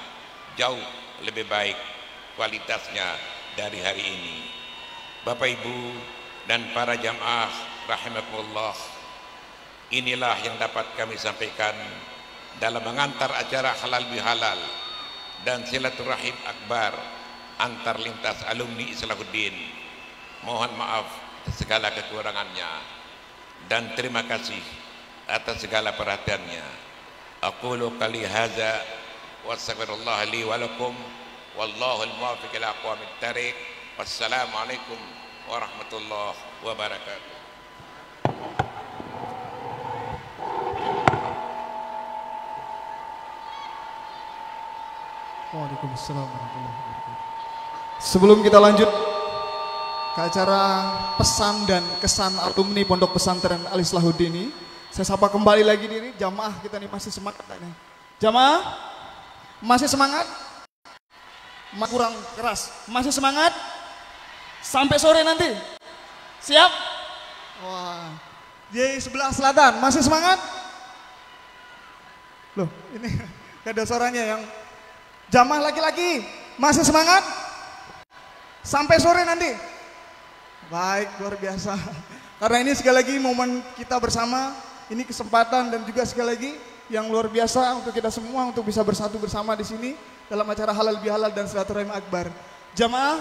jauh lebih baik kualitasnya dari hari ini. Bapak Ibu dan para jamaah rahimakumullah, inilah yang dapat kami sampaikan dalam mengantar acara halal bihalal dan silaturahim akbar antar lintas alumni Islahuddin. Mohon maaf atas segala kekurangannya dan terima kasih atas segala perhatiannya. Aqulu qali hadza wa astaghfirullah li wa lakum wallahu al-muwaffiq ila aqwamit thariq. Wassalamualaikum warahmatullahi wabarakatuh. Waalaikumsalam warahmatullahi wabarakatuh. Sebelum kita lanjut, ke acara pesan dan kesan alumni Pondok Pesantren Al-Islahuddin. Saya sapa kembali lagi diri jamaah kita nih, masih semangat nih. Jamaah masih semangat? Kurang keras. Masih semangat? Sampai sore nanti. Siap? Wah. Di sebelah selatan masih semangat? Loh, ini ada suaranya yang jamaah laki-laki masih semangat? Sampai sore nanti? Baik, luar biasa. Karena ini sekali lagi momen kita bersama, ini kesempatan dan juga sekali lagi yang luar biasa untuk kita semua untuk bisa bersatu bersama di sini dalam acara halal bihalal dan silaturahim akbar. Jamaah,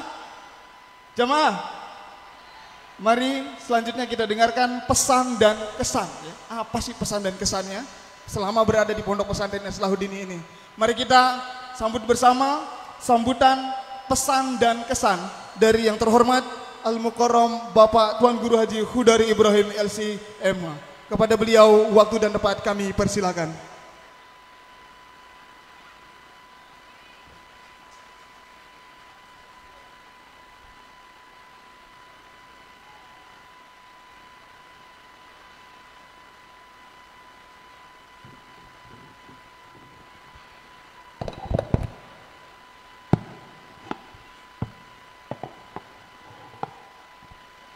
mari selanjutnya kita dengarkan pesan dan kesan. Apa sih pesan dan kesannya selama berada di Pondok Pesantren Al-Islahuddin ini? Mari kita sambut bersama sambutan pesan dan kesan dari yang terhormat Al-Mukarram Bapak Tuan Guru Haji Hudari Ibrahim LC.M. Kepada beliau waktu dan tempat kami persilakan.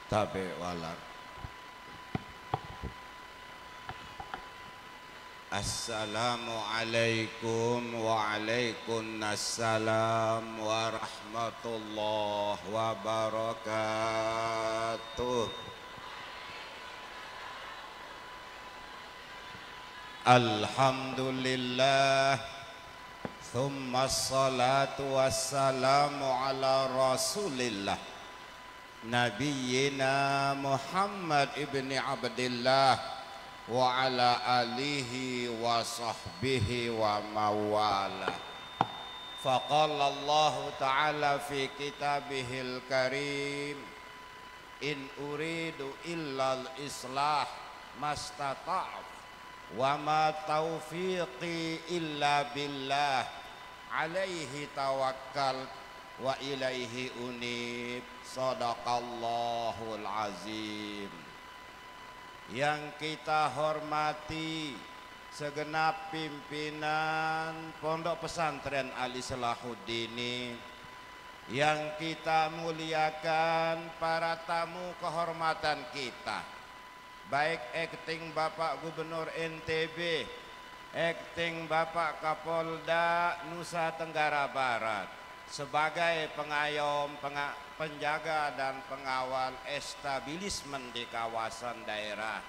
Tabe walar. Assalamualaikum waalaikumsalam warahmatullahi wabarakatuh. Alhamdulillah, thumma salatu wassalamu ala rasulillah Nabiyyina Muhammad ibni Abdillah wa ala alihi wa sahbihi wa mawala. Faqala Allah Ta'ala fi kitabihil karim, in uridu illa al-islah mastata'af wa ma taufiqi illa billah alaihi tawakkal wa ilaihi unib. Sadaqallahul azim. Yang kita hormati segenap pimpinan Pondok Pesantren Al-Islahuddin, yang kita muliakan para tamu kehormatan kita, baik akting Bapak Gubernur NTB, akting Bapak Kapolda Nusa Tenggara Barat, sebagai pengayom, penjaga dan pengawal establishment di kawasan daerah.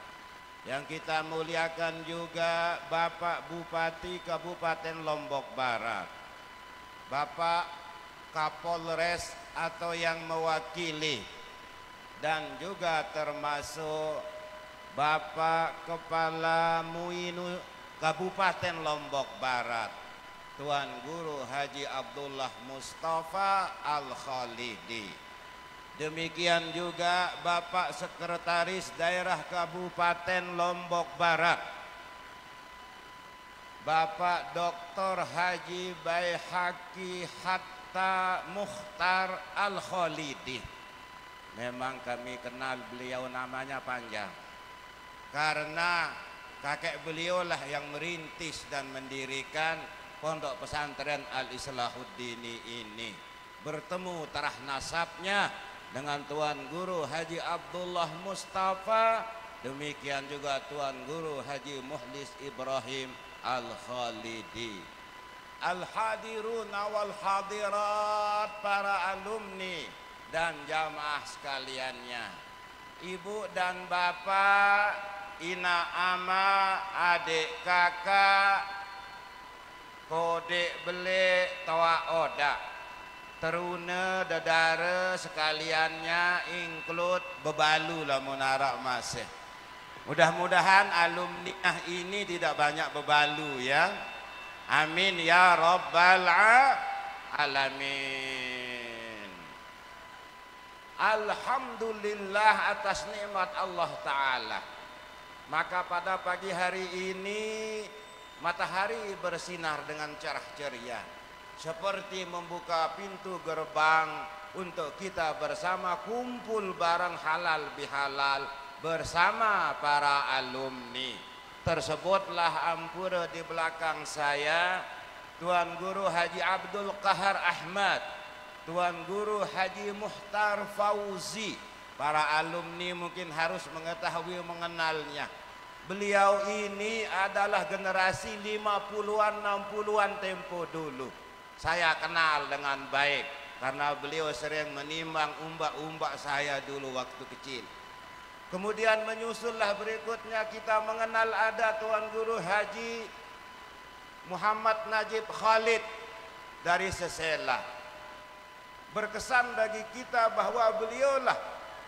Yang kita muliakan juga Bapak Bupati Kabupaten Lombok Barat, Bapak Kapolres atau yang mewakili, dan juga termasuk Bapak Kepala MUI Kabupaten Lombok Barat, Tuan Guru Haji Abdullah Mustafa Al-Khalidi. Demikian juga Bapak Sekretaris Daerah Kabupaten Lombok Barat, Bapak Dr. Haji Baihaqi Hatta Mukhtar Al-Khalidi. Memang kami kenal beliau, namanya panjang, karena kakek beliau lah yang merintis dan mendirikan Pondok Pesantren Al-Islahuddin ini. Bertemu tarah nasabnya dengan Tuan Guru Haji Abdullah Mustafa, demikian juga Tuan Guru Haji Muhlis Ibrahim Al-Khalidi. Al-hadiruna wal hadirat, para alumni dan jamaah sekaliannya, ibu dan bapak, ina ama, adik kakak, kodek bele tawa oda, teruna dadara sekaliannya, include bebalu lah munarak masih. Mudah-mudahan alumni ini tidak banyak bebalu ya. Amin ya rabbal alamin. Alhamdulillah atas nikmat Allah Ta'ala. Maka pada pagi hari ini matahari bersinar dengan cerah ceria, seperti membuka pintu gerbang untuk kita bersama kumpul bareng halal bihalal bersama para alumni. Tersebutlah ampura di belakang saya Tuan Guru Haji Abdul Qahar Ahmad, Tuan Guru Haji Muhtar Fauzi. Para alumni mungkin harus mengetahui mengenalnya. Beliau ini adalah generasi 50-an 60-an tempo dulu. Saya kenal dengan baik karena beliau sering menimbang umbak-umbak saya dulu waktu kecil. Kemudian menyusullah berikutnya kita mengenal ada Tuan Guru Haji Muhammad Najib Khalid dari Sesela. Berkesan bagi kita bahwa beliaulah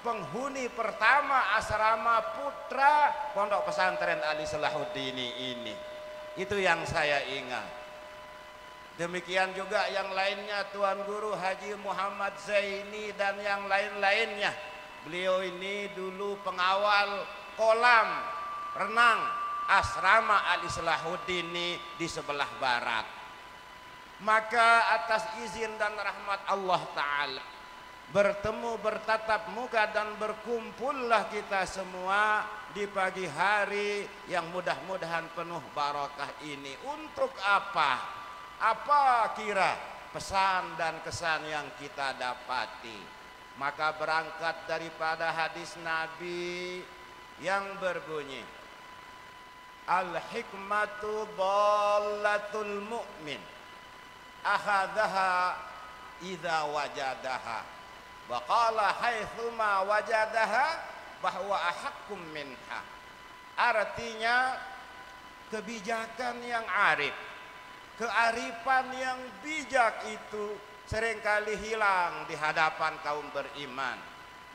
penghuni pertama asrama putra Pondok Pesantren Ali Salahuddin ini. Itu yang saya ingat. Demikian juga yang lainnya Tuan Guru Haji Muhammad Zaini dan yang lain-lainnya. Beliau ini dulu pengawal kolam renang asrama Ali Salahuddin di sebelah barat. Maka atas izin dan rahmat Allah Ta'ala bertemu bertatap muka dan berkumpullah kita semua di pagi hari yang mudah-mudahan penuh barakah ini. Untuk apa? Apa kira pesan dan kesan yang kita dapati? Maka berangkat daripada hadis Nabi yang berbunyi, Al-hikmatu dhallatul mu'min, akhadhaha idza wajadaha, wa qala haitsuma wajadaha bahwa ahakkum minha. Artinya kebijakan yang arif, kearifan yang bijak itu seringkali hilang di hadapan kaum beriman.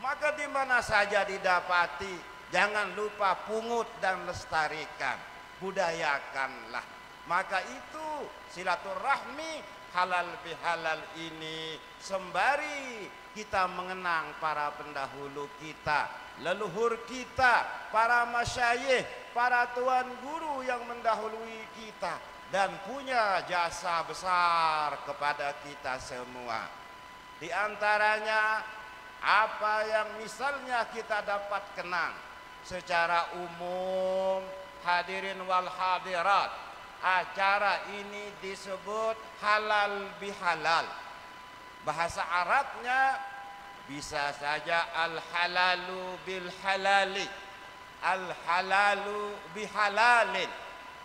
Maka di mana saja didapati, jangan lupa pungut dan lestarikan, budayakanlah. Maka itu silaturahmi halal bihalal ini sembari kita mengenang para pendahulu kita, leluhur kita, para masyayikh, para tuan guru yang mendahului kita dan punya jasa besar kepada kita semua. Di antaranya apa yang misalnya kita dapat kenang secara umum, hadirin wal hadirat, acara ini disebut halal bihalal. Bahasa Arabnya bisa saja al halalu bil halali, al halalu bihalalin,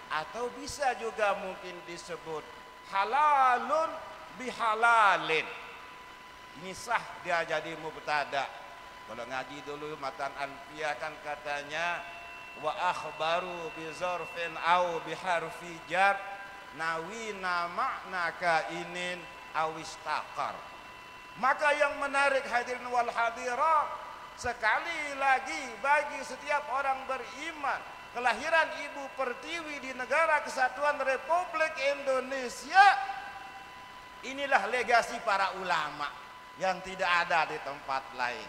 atau bisa juga mungkin disebut halalun bihalalin. Ini sah dia jadi mubtada. Kalau ngaji dulu matan alfiyah kan katanya wa akhbaru bi zarfin au bi harfi jar nawina makna kainin awistaqar. Maka yang menarik hadirin wal hadirat, sekali lagi bagi setiap orang beriman, kelahiran Ibu Pertiwi di negara kesatuan Republik Indonesia inilah legasi para ulama yang tidak ada di tempat lain.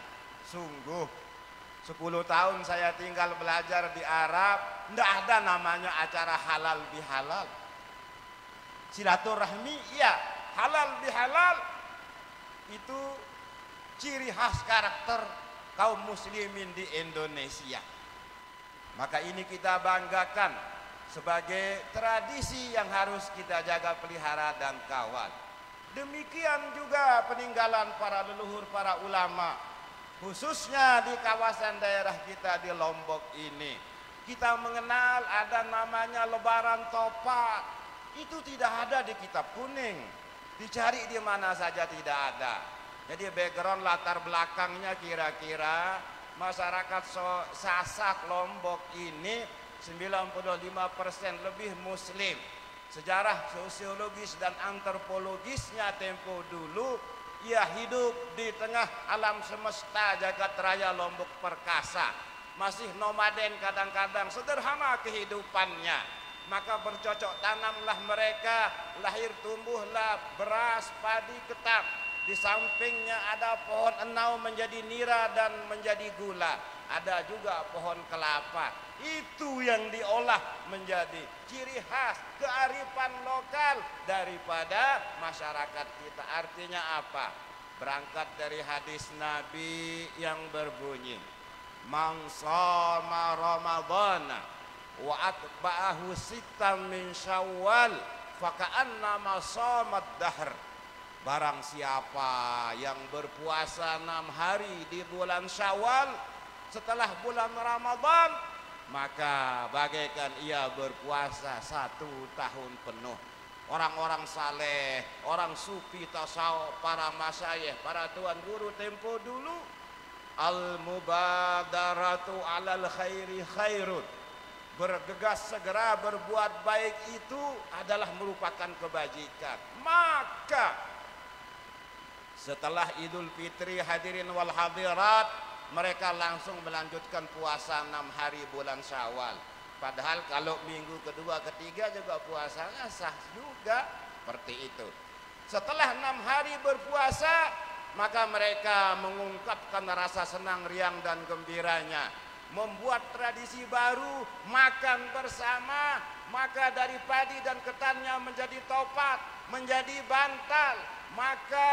Sungguh 10 tahun saya tinggal belajar di Arab, tidak ada namanya acara halal bihalal. Silaturahmi iya, halal bihalal itu ciri khas karakter kaum muslimin di Indonesia. Maka ini kita banggakan sebagai tradisi yang harus kita jaga, pelihara dan kawal. Demikian juga peninggalan para leluhur, para ulama, khususnya di kawasan daerah kita di Lombok ini. Kita mengenal ada namanya lebaran topat. Itu tidak ada di kitab kuning. Dicari di mana saja tidak ada. Jadi background latar belakangnya kira-kira masyarakat Sasak Lombok ini 95% lebih muslim. Sejarah sosiologis dan antropologisnya tempo dulu, ia hidup di tengah alam semesta jagat raya Lombok perkasa. Masih nomaden kadang-kadang, sederhana kehidupannya. Maka bercocok tanamlah mereka, lahir tumbuhlah beras, padi, ketan. Di sampingnya ada pohon enau menjadi nira dan menjadi gula. Ada juga pohon kelapa. Itu yang diolah menjadi ciri khas kearifan lokal daripada masyarakat kita. Artinya apa? berangkat dari hadis Nabi yang berbunyi, man shoma ramadhana wa atba'ahu sittan min syawal faka'annama shomat dahr. Barang siapa yang berpuasa 6 hari di bulan Syawal setelah bulan Ramadan, maka bagaikan ia berpuasa 1 tahun penuh. Orang-orang saleh, orang sufi tasawuf, para masyayikh, para tuan guru tempo dulu, al-mubadaratu alal khairi khairun. Bergegas segera berbuat baik itu adalah merupakan kebajikan. Maka setelah Idul Fitri, hadirin wal hadirat, mereka langsung melanjutkan puasa 6 hari bulan Syawal. Padahal kalau minggu kedua, ketiga juga puasanya sah juga. Seperti itu. Setelah 6 hari berpuasa, maka mereka mengungkapkan rasa senang, riang dan gembiranya. Membuat tradisi baru, makan bersama. Maka dari padi dan ketannya menjadi topat, menjadi bantal. Maka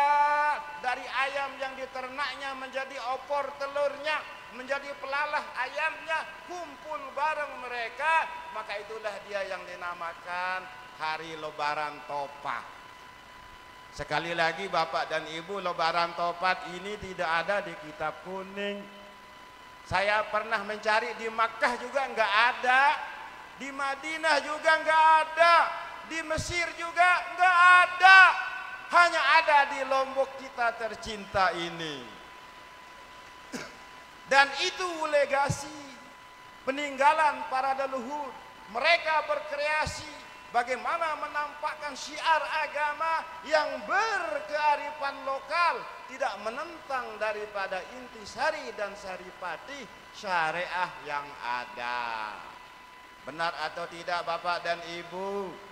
dari ayam yang diternaknya menjadi opor telurnya, menjadi pelalah ayamnya, kumpul bareng mereka. Maka itulah dia yang dinamakan hari Lebaran Topat. Sekali lagi Bapak dan Ibu, Lebaran Topat ini tidak ada di kitab kuning. Saya pernah mencari di Makkah juga enggak ada, di Madinah juga enggak ada, di Mesir juga enggak ada. Hanya ada di Lombok kita tercinta ini. Dan itu legasi peninggalan para leluhur. Mereka berkreasi bagaimana menampakkan syiar agama yang berkearifan lokal, tidak menentang daripada intisari dan saripati syariah yang ada. Benar atau tidak Bapak dan Ibu?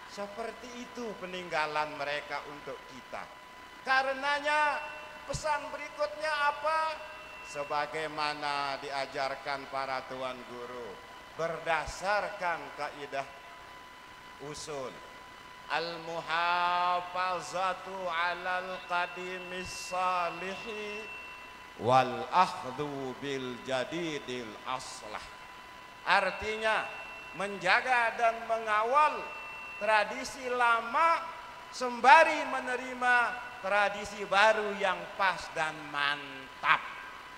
Seperti itu peninggalan mereka untuk kita. Karenanya pesan berikutnya apa? Sebagaimana diajarkan para tuan guru, berdasarkan kaidah usul al-muhafazatu 'alal qadimis salihi wal akhdhu bil jadidil aslah. Artinya menjaga dan mengawal tradisi lama sembari menerima tradisi baru yang pas dan mantap.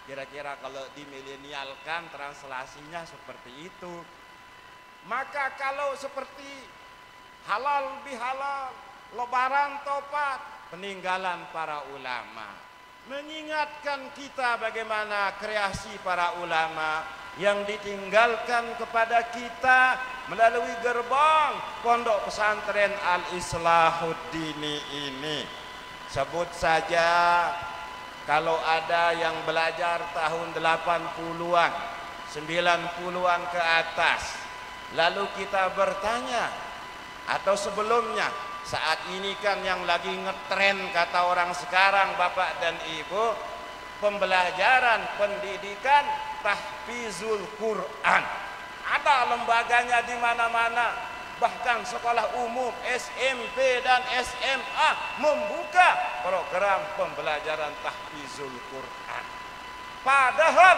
Kira-kira kalau dimilenialkan translasinya seperti itu. Maka kalau seperti halal bihalal, Lebaran Topat, peninggalan para ulama, mengingatkan kita bagaimana kreasi para ulama yang ditinggalkan kepada kita melalui gerbang Pondok Pesantren Al-Islahuddini ini. Sebut saja kalau ada yang belajar tahun 80-an, 90-an ke atas, lalu kita bertanya, atau sebelumnya, saat ini kan yang lagi ngetren kata orang sekarang Bapak dan Ibu, pembelajaran pendidikan tahfizul Quran. Ada lembaganya di mana-mana. Bahkan sekolah umum, SMP dan SMA membuka program pembelajaran tahfizul Quran. Padahal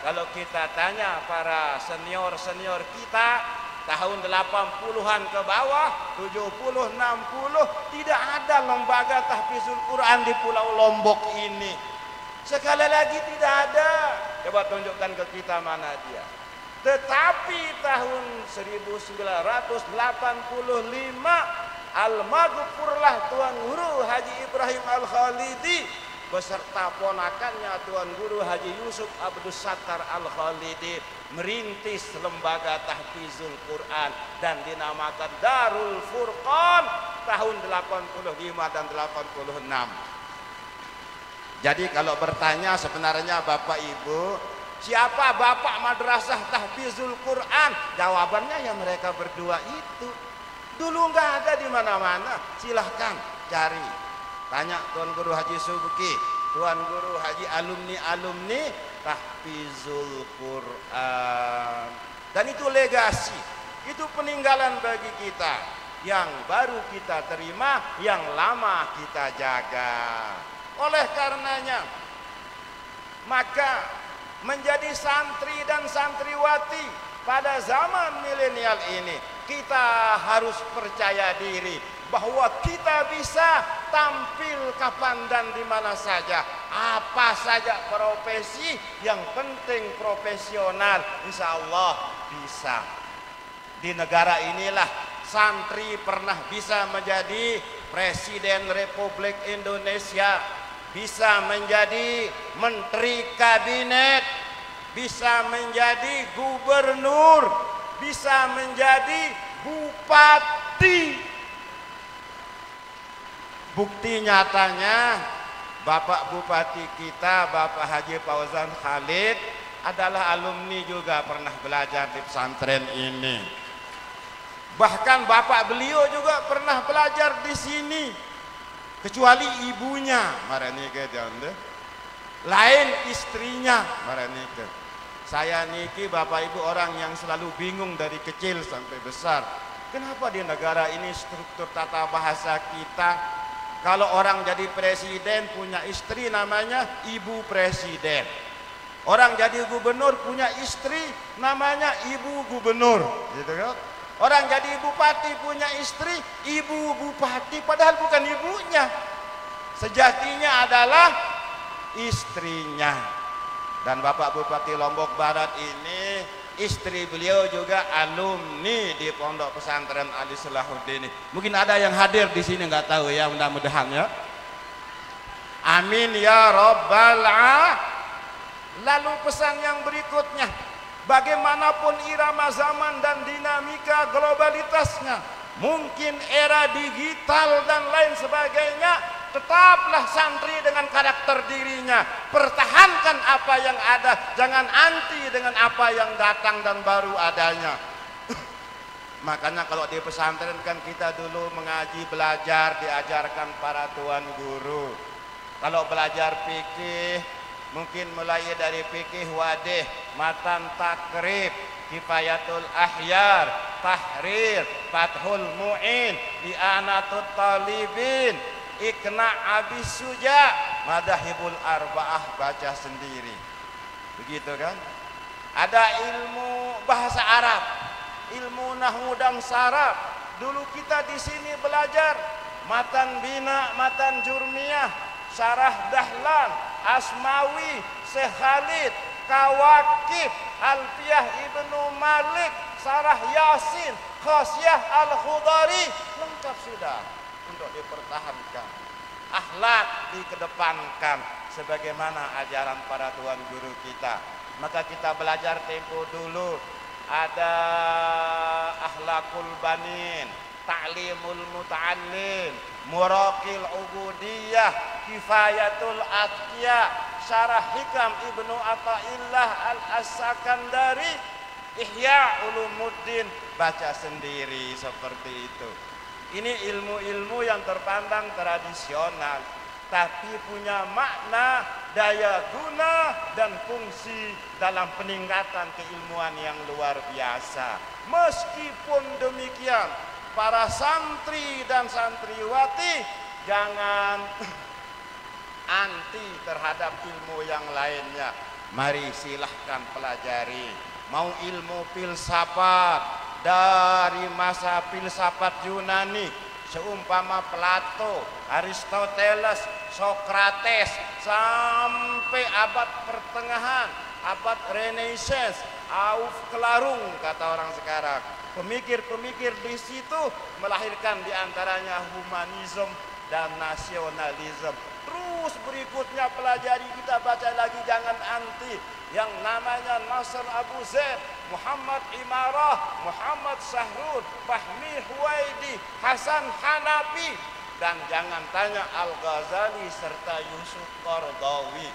kalau kita tanya para senior-senior kita tahun 80-an ke bawah, 70, 60, tidak ada lembaga tahfizul Quran di Pulau Lombok ini. Sekali lagi tidak ada. Coba tunjukkan ke kita mana dia. Tetapi tahun 1985 almarhumlah Tuan Guru Haji Ibrahim Al-Khalidi beserta ponakannya Tuan Guru Haji Yusuf Abdus Sattar Al-Khalidi merintis lembaga tahfizul Quran dan dinamakan Darul Furqan tahun 85 dan 86. Jadi kalau bertanya sebenarnya Bapak Ibu, siapa bapak madrasah tahfizul Quran? Jawabannya ya mereka berdua itu. Dulu nggak ada di mana-mana. Silahkan cari. Tanya Tuan Guru Haji Subki, Tuan Guru Haji alumni tahfizul Quran. Dan itu legasi, itu peninggalan bagi kita yang baru kita terima, yang lama kita jaga. Oleh karenanya, maka menjadi santri dan santriwati pada zaman milenial ini, kita harus percaya diri bahwa kita bisa tampil kapan dan di mana saja, apa saja profesi, yang penting profesional, insya Allah bisa. Di negara inilah santri pernah bisa menjadi Presiden Republik Indonesia, bisa menjadi Menteri Kabinet, bisa menjadi gubernur, bisa menjadi bupati. Bukti nyatanya Bapak Bupati kita, Bapak Haji Fauzan Khalid, adalah alumni juga pernah belajar di pesantren ini. Bahkan bapak beliau juga pernah belajar di sini, kecuali ibunya, maranike jande, lain istrinya, maranike. Saya niki bapak ibu orang yang selalu bingung dari kecil sampai besar. Kenapa di negara ini struktur tata bahasa kita, kalau orang jadi presiden punya istri namanya ibu presiden, orang jadi gubernur punya istri namanya ibu gubernur, gitu kan? Orang jadi bupati punya istri ibu bupati, padahal bukan ibunya, sejatinya adalah istrinya. Dan Bapak Bupati Lombok Barat ini, istri beliau juga alumni di Pondok Pesantren Ali Salahuddin. Mungkin ada yang hadir di sini, nggak tahu ya, mudah-mudahan ya. Amin ya Rabbal alamin. Lalu pesan yang berikutnya, bagaimanapun irama zaman dan dinamika globalitasnya, mungkin era digital dan lain sebagainya, tetaplah santri dengan karakter dirinya, pertahankan apa yang ada, jangan anti dengan apa yang datang dan baru adanya. Makanya kalau di pesantren kan kita dulu mengaji, belajar, diajarkan para tuan guru. Kalau belajar fikih, mungkin mulai dari fikih wadih, matan takrib, kifayatul ahyar, tahrir, fathul mu'in, i'anatut talibin, ikna abis suja, madahibul arba'ah, baca sendiri. Begitu kan? Ada ilmu bahasa Arab, ilmu nahwu dan saraf. Dulu kita di sini belajar matan bina, matan jurmiyah, syarah dahlan, asmawi, Syekh Khalid, kawakib, alfiyah ibnu Malik, syarah yasin, khosyah al-khudari, lengkap sudah untuk dipertahankan. Akhlak dikedepankan sebagaimana ajaran para tuan guru kita. Maka kita belajar tempo dulu ada akhlakul banin, ta'limul muta'allim, muraqil ubudiyah, kifayatul atqiya, syarah hikam ibnu Athaillah al-As-Sakandari, ihya ulumuddin, baca sendiri seperti itu. Ini ilmu-ilmu yang terpandang tradisional, tapi punya makna, daya guna, dan fungsi dalam peningkatan keilmuan yang luar biasa. Meskipun demikian, para santri dan santriwati jangan anti terhadap ilmu yang lainnya. Mari silahkan pelajari. Mau ilmu filsafat dari masa filsafat Yunani, seumpama Plato, Aristoteles, Sokrates, sampai abad pertengahan, abad Renaissance, Aufklärung kata orang sekarang. Pemikir-pemikir di situ melahirkan diantaranya humanisme dan nasionalisme. Terus berikutnya pelajari, kita baca lagi, jangan anti. Yang namanya Nasr Abu Zaid, Muhammad Imarah, Muhammad Sahrud, Fahmi Huwaidi, Hasan Hanafi, dan jangan tanya Al-Ghazali serta Yusuf Qaradawi.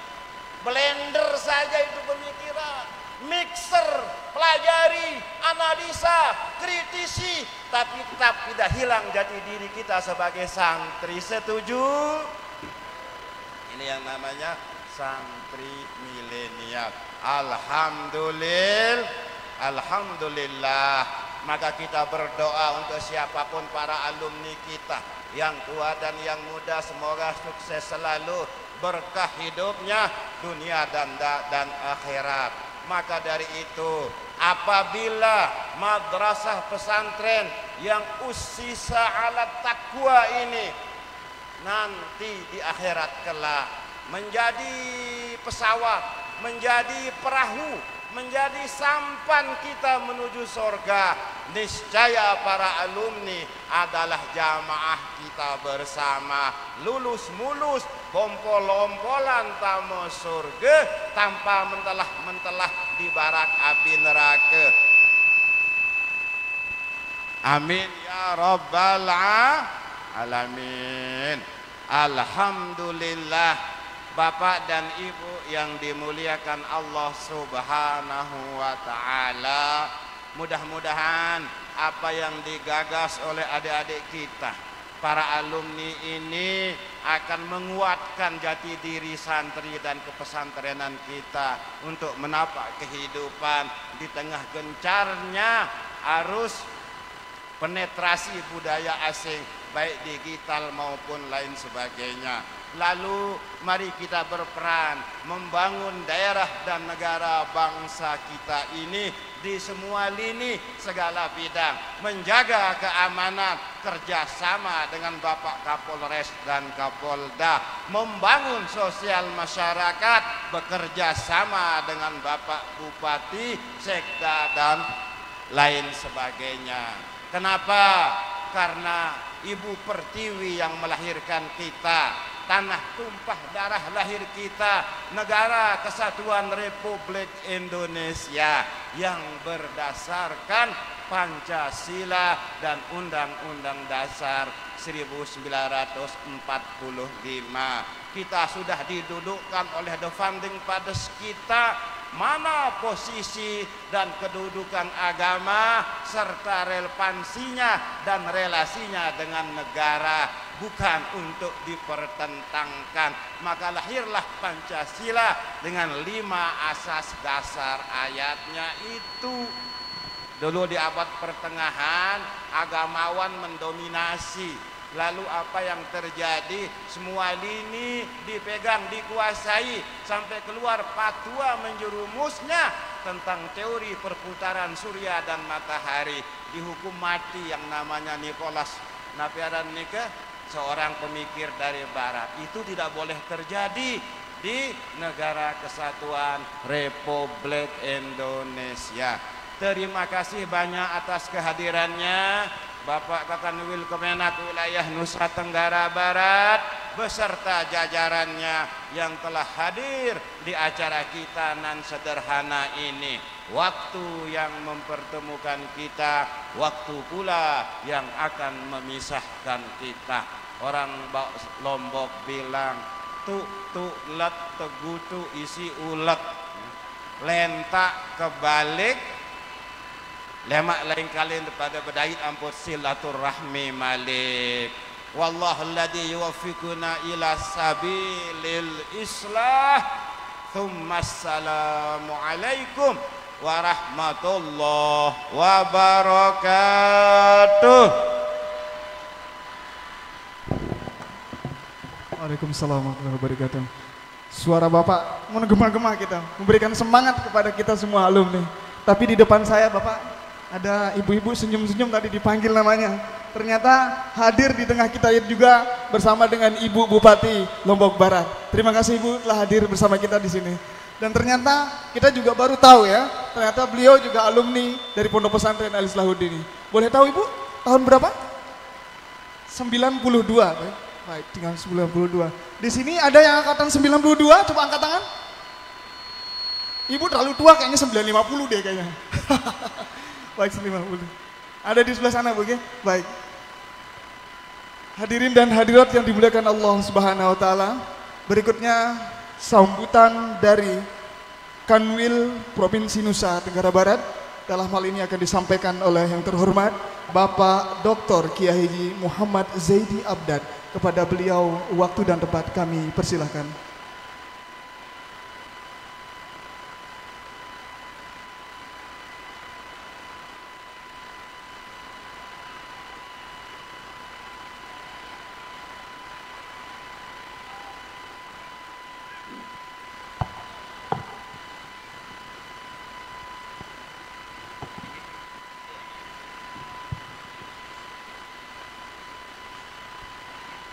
Blender saja itu pemikiran, mixer, pelajari, analisa, kritisi, tapi tetap tidak hilang jati diri kita sebagai santri. Setuju? Ini yang namanya santri milenial. Alhamdulillah. Maka kita berdoa untuk siapapun para alumni kita, yang tua dan yang muda, semoga sukses selalu berkah hidupnya dunia dan akhirat. Maka dari itu, apabila madrasah pesantren yang ussisa ala taqwa ini nanti di akhirat kelak menjadi pesawat, menjadi perahu, menjadi sampan kita menuju surga, niscaya para alumni adalah jamaah kita bersama, lulus mulus, bompol-ompolan tamu surga tanpa mentelah di barak api neraka. Amin ya rabbal alamin. Alhamdulillah, Bapak dan Ibu yang dimuliakan Allah Subhanahu wa taala, mudah-mudahan apa yang digagas oleh adik-adik kita, para alumni ini akan menguatkan jati diri santri dan kepesantrenan kita untuk menapak kehidupan di tengah gencarnya arus penetrasi budaya asing, baik digital maupun lain sebagainya. Lalu mari kita berperan membangun daerah dan negara bangsa kita ini di semua lini segala bidang, menjaga keamanan, kerjasama dengan Bapak Kapolres dan Kapolda, membangun sosial masyarakat, bekerja sama dengan Bapak Bupati, Sekda dan lain sebagainya. Kenapa? Karena Ibu Pertiwi yang melahirkan kita, tanah tumpah darah lahir kita, negara kesatuan Republik Indonesia yang berdasarkan Pancasila dan Undang-Undang Dasar 1945. Kita sudah didudukkan oleh the founding fathers kita mana posisi dan kedudukan agama serta relevansinya dan relasinya dengan negara, bukan untuk dipertentangkan. Maka lahirlah Pancasila dengan 5 asas dasar ayatnya itu. Dulu di abad pertengahan agamawan mendominasi. Lalu apa yang terjadi? Semua lini dipegang, dikuasai, sampai keluar fatwa menjerumusnya tentang teori perputaran surya dan matahari. Dihukum mati yang namanya Nicholas Napiarannika, seorang pemikir dari barat. Itu tidak boleh terjadi di negara kesatuan Republik Indonesia. Terima kasih banyak atas kehadirannya Bapak Kakanwil Kemenak Wilayah Nusa Tenggara Barat beserta jajarannya yang telah hadir di acara kita nan sederhana ini. Waktu yang mempertemukan kita, waktu pula yang akan memisahkan kita. Orang Lombok bilang, tu let tegutu isi ulet, lentak kebalik, lemak lain kali pada bedait ampun silaturahmi malik. Wallahulladzi yuwaffiquna ila sabilil islah. Assalamu alaikum warahmatullahi wabarakatuh. Waalaikumsalam warahmatullahi wabarakatuh. Suara Bapak menggema-gema kita, memberikan semangat kepada kita semua alumni. Tapi di depan saya Bapak ada ibu-ibu senyum-senyum tadi dipanggil namanya. Ternyata hadir di tengah kita juga bersama dengan Ibu Bupati Lombok Barat. Terima kasih Ibu telah hadir bersama kita di sini. Dan ternyata kita juga baru tahu ya, ternyata beliau juga alumni dari Pondok Pesantren Al Islahuddin. Boleh tahu Ibu tahun berapa? 92. Baik, tinggal 92. Di sini ada yang angkatan 92, coba angkat tangan. Ibu terlalu tua kayaknya 950 deh kayaknya. Baik, 950. Ada di sebelah sana Bu, ya? Baik. Hadirin dan hadirat yang dimuliakan Allah Subhanahu wa taala, berikutnya sambutan dari Kanwil Provinsi Nusa Tenggara Barat. Dalam hal ini akan disampaikan oleh yang terhormat Bapak Dr. Kiai Haji Muhammad Zaidi Abdad. Kepada beliau waktu dan tempat kami persilahkan.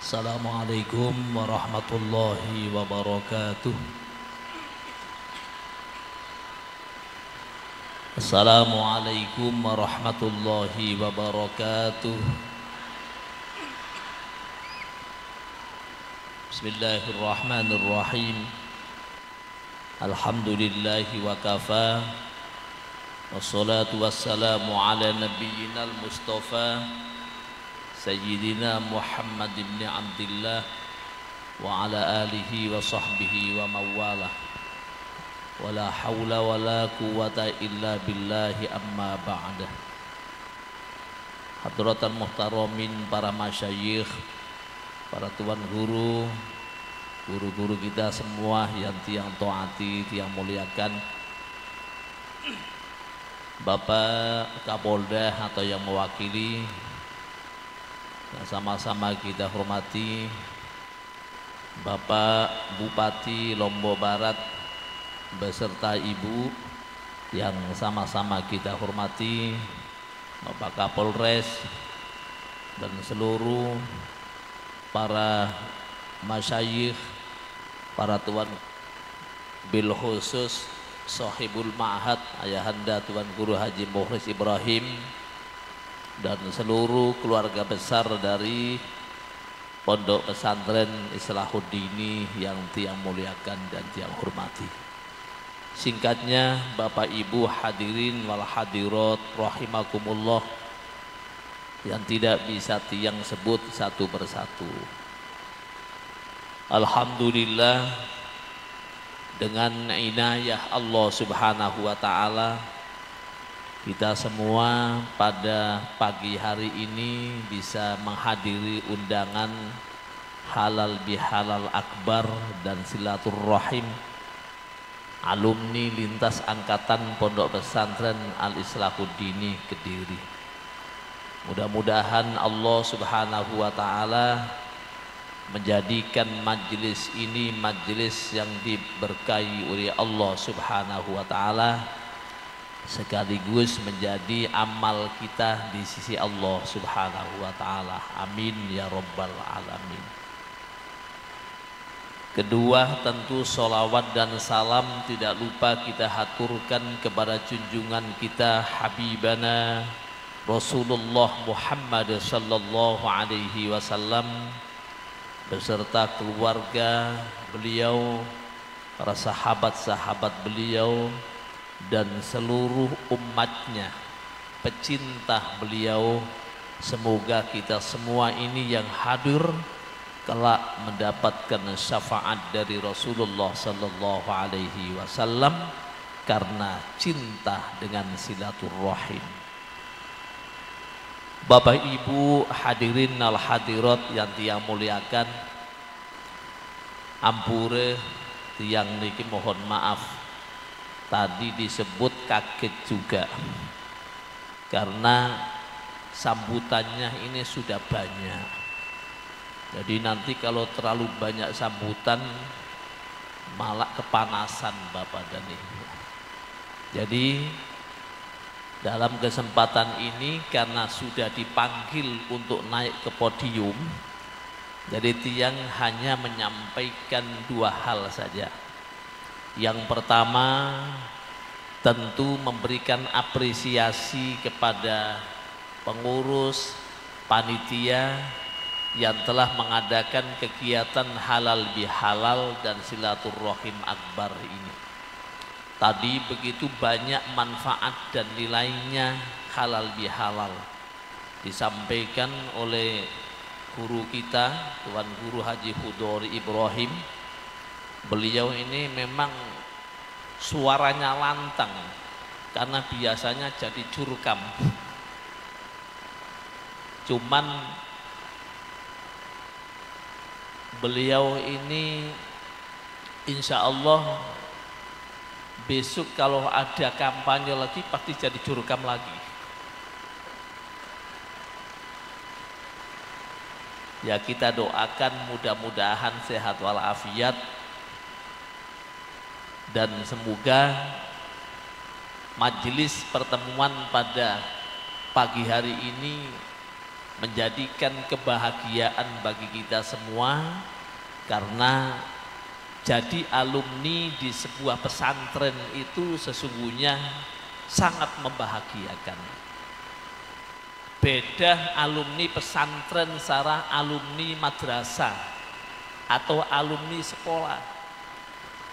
Assalamualaikum warahmatullahi wabarakatuh. Assalamualaikum warahmatullahi wabarakatuh. Bismillahirrahmanirrahim. Alhamdulillahi wa kafa. Wassalatu wassalamu ala nabiyyina al-mustafa Sayyidina Muhammad ibn Abdillah wa ala alihi wa sahbihi wa mawalah. Wala hawla wala quwata illa billahi amma ba'dah. Hadratan muhtaramin, para masyayikh, para tuan guru, guru-guru kita semua yang tiang taati, tiang muliakan, Bapak Kapolda atau yang mewakili, yang sama-sama kita hormati, Bapak Bupati Lombok Barat beserta Ibu yang sama-sama kita hormati, Bapak Kapolres dan seluruh para masyayikh, para tuan bil khusus Sohibul Ma'had Ayahanda Tuan Guru Haji Mukhlis Ibrahim dan seluruh keluarga besar dari Pondok Pesantren Islahuddini yang tiang muliakan dan tiang hormati. Singkatnya, Bapak Ibu hadirin wal hadirat rahimakumullah yang tidak bisa tiang sebut satu persatu. Alhamdulillah, dengan inayah Allah Subhanahu wa taala, kita semua pada pagi hari ini bisa menghadiri undangan halal bihalal akbar dan silaturrahim alumni lintas angkatan Pondok Pesantren Al-Islahuddini Kediri. Mudah-mudahan Allah Subhanahu wa taala menjadikan majelis ini majelis yang diberkahi oleh Allah Subhanahu wa taala, sekaligus menjadi amal kita di sisi Allah Subhanahu wa taala. Amin ya rabbal alamin. Kedua, tentu sholawat dan salam tidak lupa kita haturkan kepada junjungan kita Habibana Rasulullah Muhammad sallallahu alaihi wasallam beserta keluarga beliau, para sahabat-sahabat beliau dan seluruh umatnya, pecinta beliau. Semoga kita semua ini yang hadir kelak mendapatkan syafaat dari Rasulullah sallallahu alaihi wasallam karena cinta dengan silaturrahim. Bapak Ibu hadirin al hadirat yang tiang muliakan, ampure tiang niki mohon maaf tadi disebut kaget juga karena sambutannya ini sudah banyak. Jadi nanti kalau terlalu banyak sambutan malah kepanasan Bapak dan Ibu. Jadi dalam kesempatan ini karena sudah dipanggil untuk naik ke podium, jadi tiang hanya menyampaikan dua hal saja. Yang pertama, tentu memberikan apresiasi kepada pengurus panitia yang telah mengadakan kegiatan halal bihalal dan silaturrahim akbar ini. Tadi begitu banyak manfaat dan nilainya halal bihalal disampaikan oleh guru kita Tuan Guru Haji Hudori Ibrahim. Beliau ini memang suaranya lantang karena biasanya jadi jurkam. Cuman beliau ini insya Allah besok kalau ada kampanye lagi pasti jadi jurkam lagi. Ya kita doakan mudah-mudahan sehat walafiat dan semoga majelis pertemuan pada pagi hari ini menjadikan kebahagiaan bagi kita semua, karena jadi alumni di sebuah pesantren itu sesungguhnya sangat membahagiakan. Beda alumni pesantren sarah alumni madrasah atau alumni sekolah.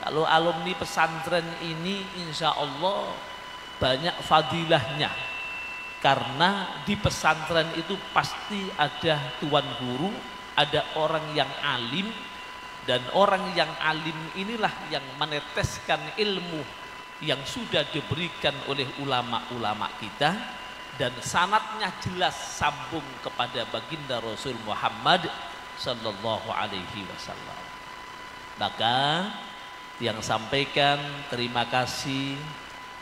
Kalau alumni pesantren ini insya Allah banyak fadilahnya, karena di pesantren itu pasti ada tuan guru, ada orang yang alim, dan orang yang alim inilah yang meneteskan ilmu yang sudah diberikan oleh ulama-ulama kita, dan sanadnya jelas sambung kepada baginda Rasul Muhammad sallallahu alaihi wasallam. Maka yang sampaikan terima kasih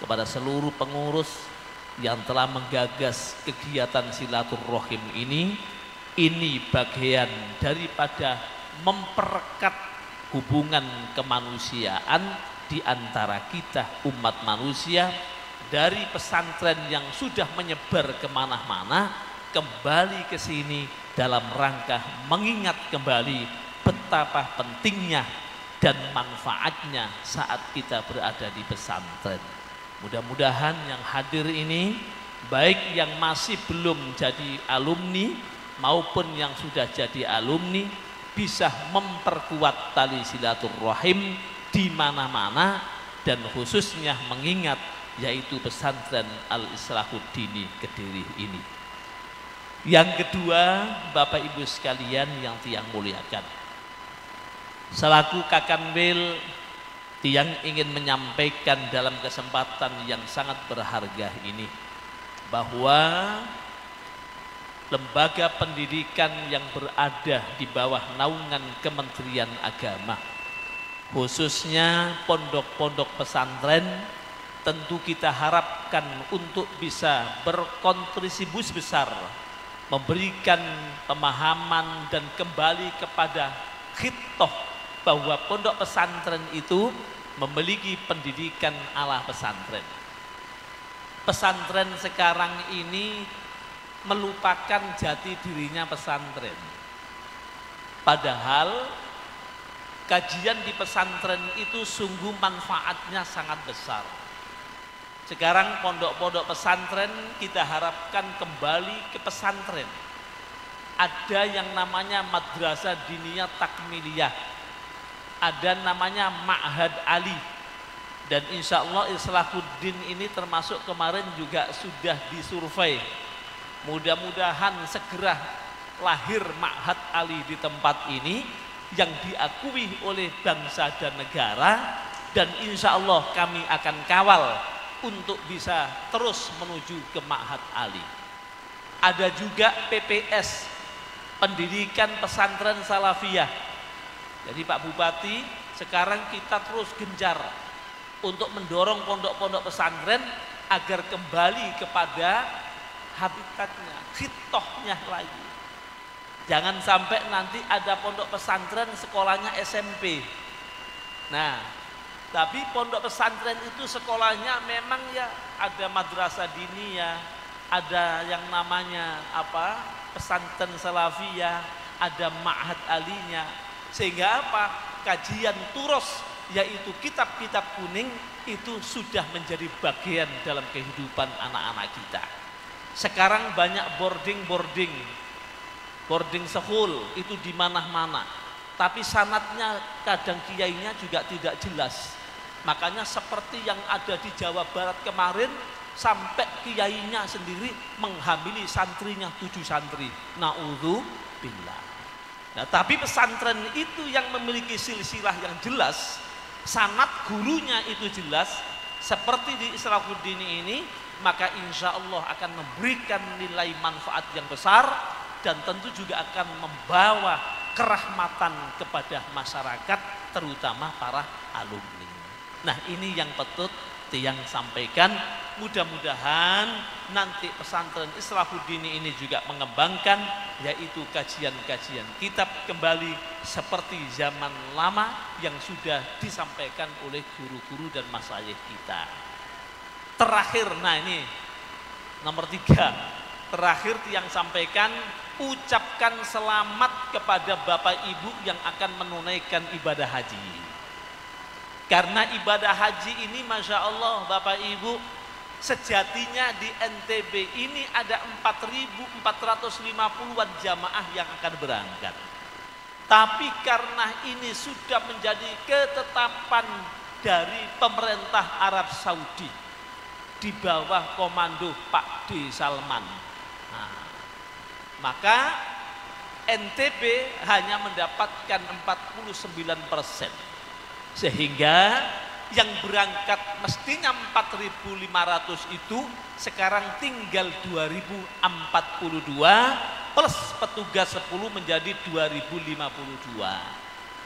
kepada seluruh pengurus yang telah menggagas kegiatan silaturahim ini. Ini bagian daripada memperekat hubungan kemanusiaan di antara kita umat manusia, dari pesantren yang sudah menyebar kemana-mana kembali ke sini dalam rangka mengingat kembali betapa pentingnya dan manfaatnya saat kita berada di pesantren. Mudah-mudahan yang hadir ini, baik yang masih belum jadi alumni maupun yang sudah jadi alumni, bisa memperkuat tali silaturahim di mana-mana, dan khususnya mengingat yaitu pesantren Al-Islahuddin Kediri ini. Yang kedua, Bapak Ibu sekalian yang Tiang muliakan, selaku Kakanwil, Tiang ingin menyampaikan dalam kesempatan yang sangat berharga ini bahwa lembaga pendidikan yang berada di bawah naungan Kementerian Agama, khususnya pondok-pondok pesantren, tentu kita harapkan untuk bisa berkontribusi besar, memberikan pemahaman dan kembali kepada khitoh bahwa pondok pesantren itu memiliki pendidikan ala pesantren. Pesantren sekarang ini melupakan jati dirinya pesantren. Padahal kajian di pesantren itu sungguh manfaatnya sangat besar. Sekarang pondok-pondok pesantren kita harapkan kembali ke pesantren. Ada yang namanya Madrasah Diniyah Takmiliyah, ada namanya Ma'had Ali, dan insya Allah Islahuddin ini termasuk kemarin juga sudah disurvei. Mudah-mudahan segera lahir Ma'had Ali di tempat ini yang diakui oleh bangsa dan negara, dan insya Allah kami akan kawal untuk bisa terus menuju ke Ma'had Ali. Ada juga PPS, Pendidikan Pesantren Salafiyah. Jadi Pak Bupati, sekarang kita terus gencar untuk mendorong pondok-pondok pesantren agar kembali kepada habitatnya, khitohnya lagi. Jangan sampai nanti ada pondok pesantren sekolahnya SMP. Nah, tapi pondok pesantren itu sekolahnya memang ya ada madrasah diniyah, ada yang namanya pesantren salafiyah, ada ma'had alinya, sehingga kajian turos yaitu kitab-kitab kuning itu sudah menjadi bagian dalam kehidupan anak-anak kita. Sekarang banyak boarding school itu di mana-mana, tapi sanatnya kadang kiainya juga tidak jelas. Makanya seperti yang ada di Jawa Barat kemarin, sampai kiainya sendiri menghamili santrinya 7 santri. Na'udzubillah. Nah, tapi pesantren itu yang memiliki silsilah yang jelas, sanad gurunya itu jelas, seperti di Islahuddin ini, maka insya Allah akan memberikan nilai manfaat yang besar, dan tentu juga akan membawa kerahmatan kepada masyarakat, terutama para alumni. Nah, ini yang patut yang sampaikan. Mudah-mudahan nanti pesantren Islahuddin ini juga mengembangkan yaitu kajian-kajian kitab kembali seperti zaman lama yang sudah disampaikan oleh guru-guru dan masyayikh kita. Terakhir, nah ini nomor 3, terakhir yang sampaikan ucapkan selamat kepada Bapak Ibu yang akan menunaikan ibadah haji. Karena ibadah haji ini Masya Allah Bapak Ibu, sejatinya di NTB ini ada 4.450-an jamaah yang akan berangkat. Tapi karena ini sudah menjadi ketetapan dari pemerintah Arab Saudi di bawah komando Pak D. Salman, maka NTB hanya mendapatkan 49%, sehingga yang berangkat mestinya 4.500 itu sekarang tinggal 2.042 plus petugas 10 menjadi 2.052.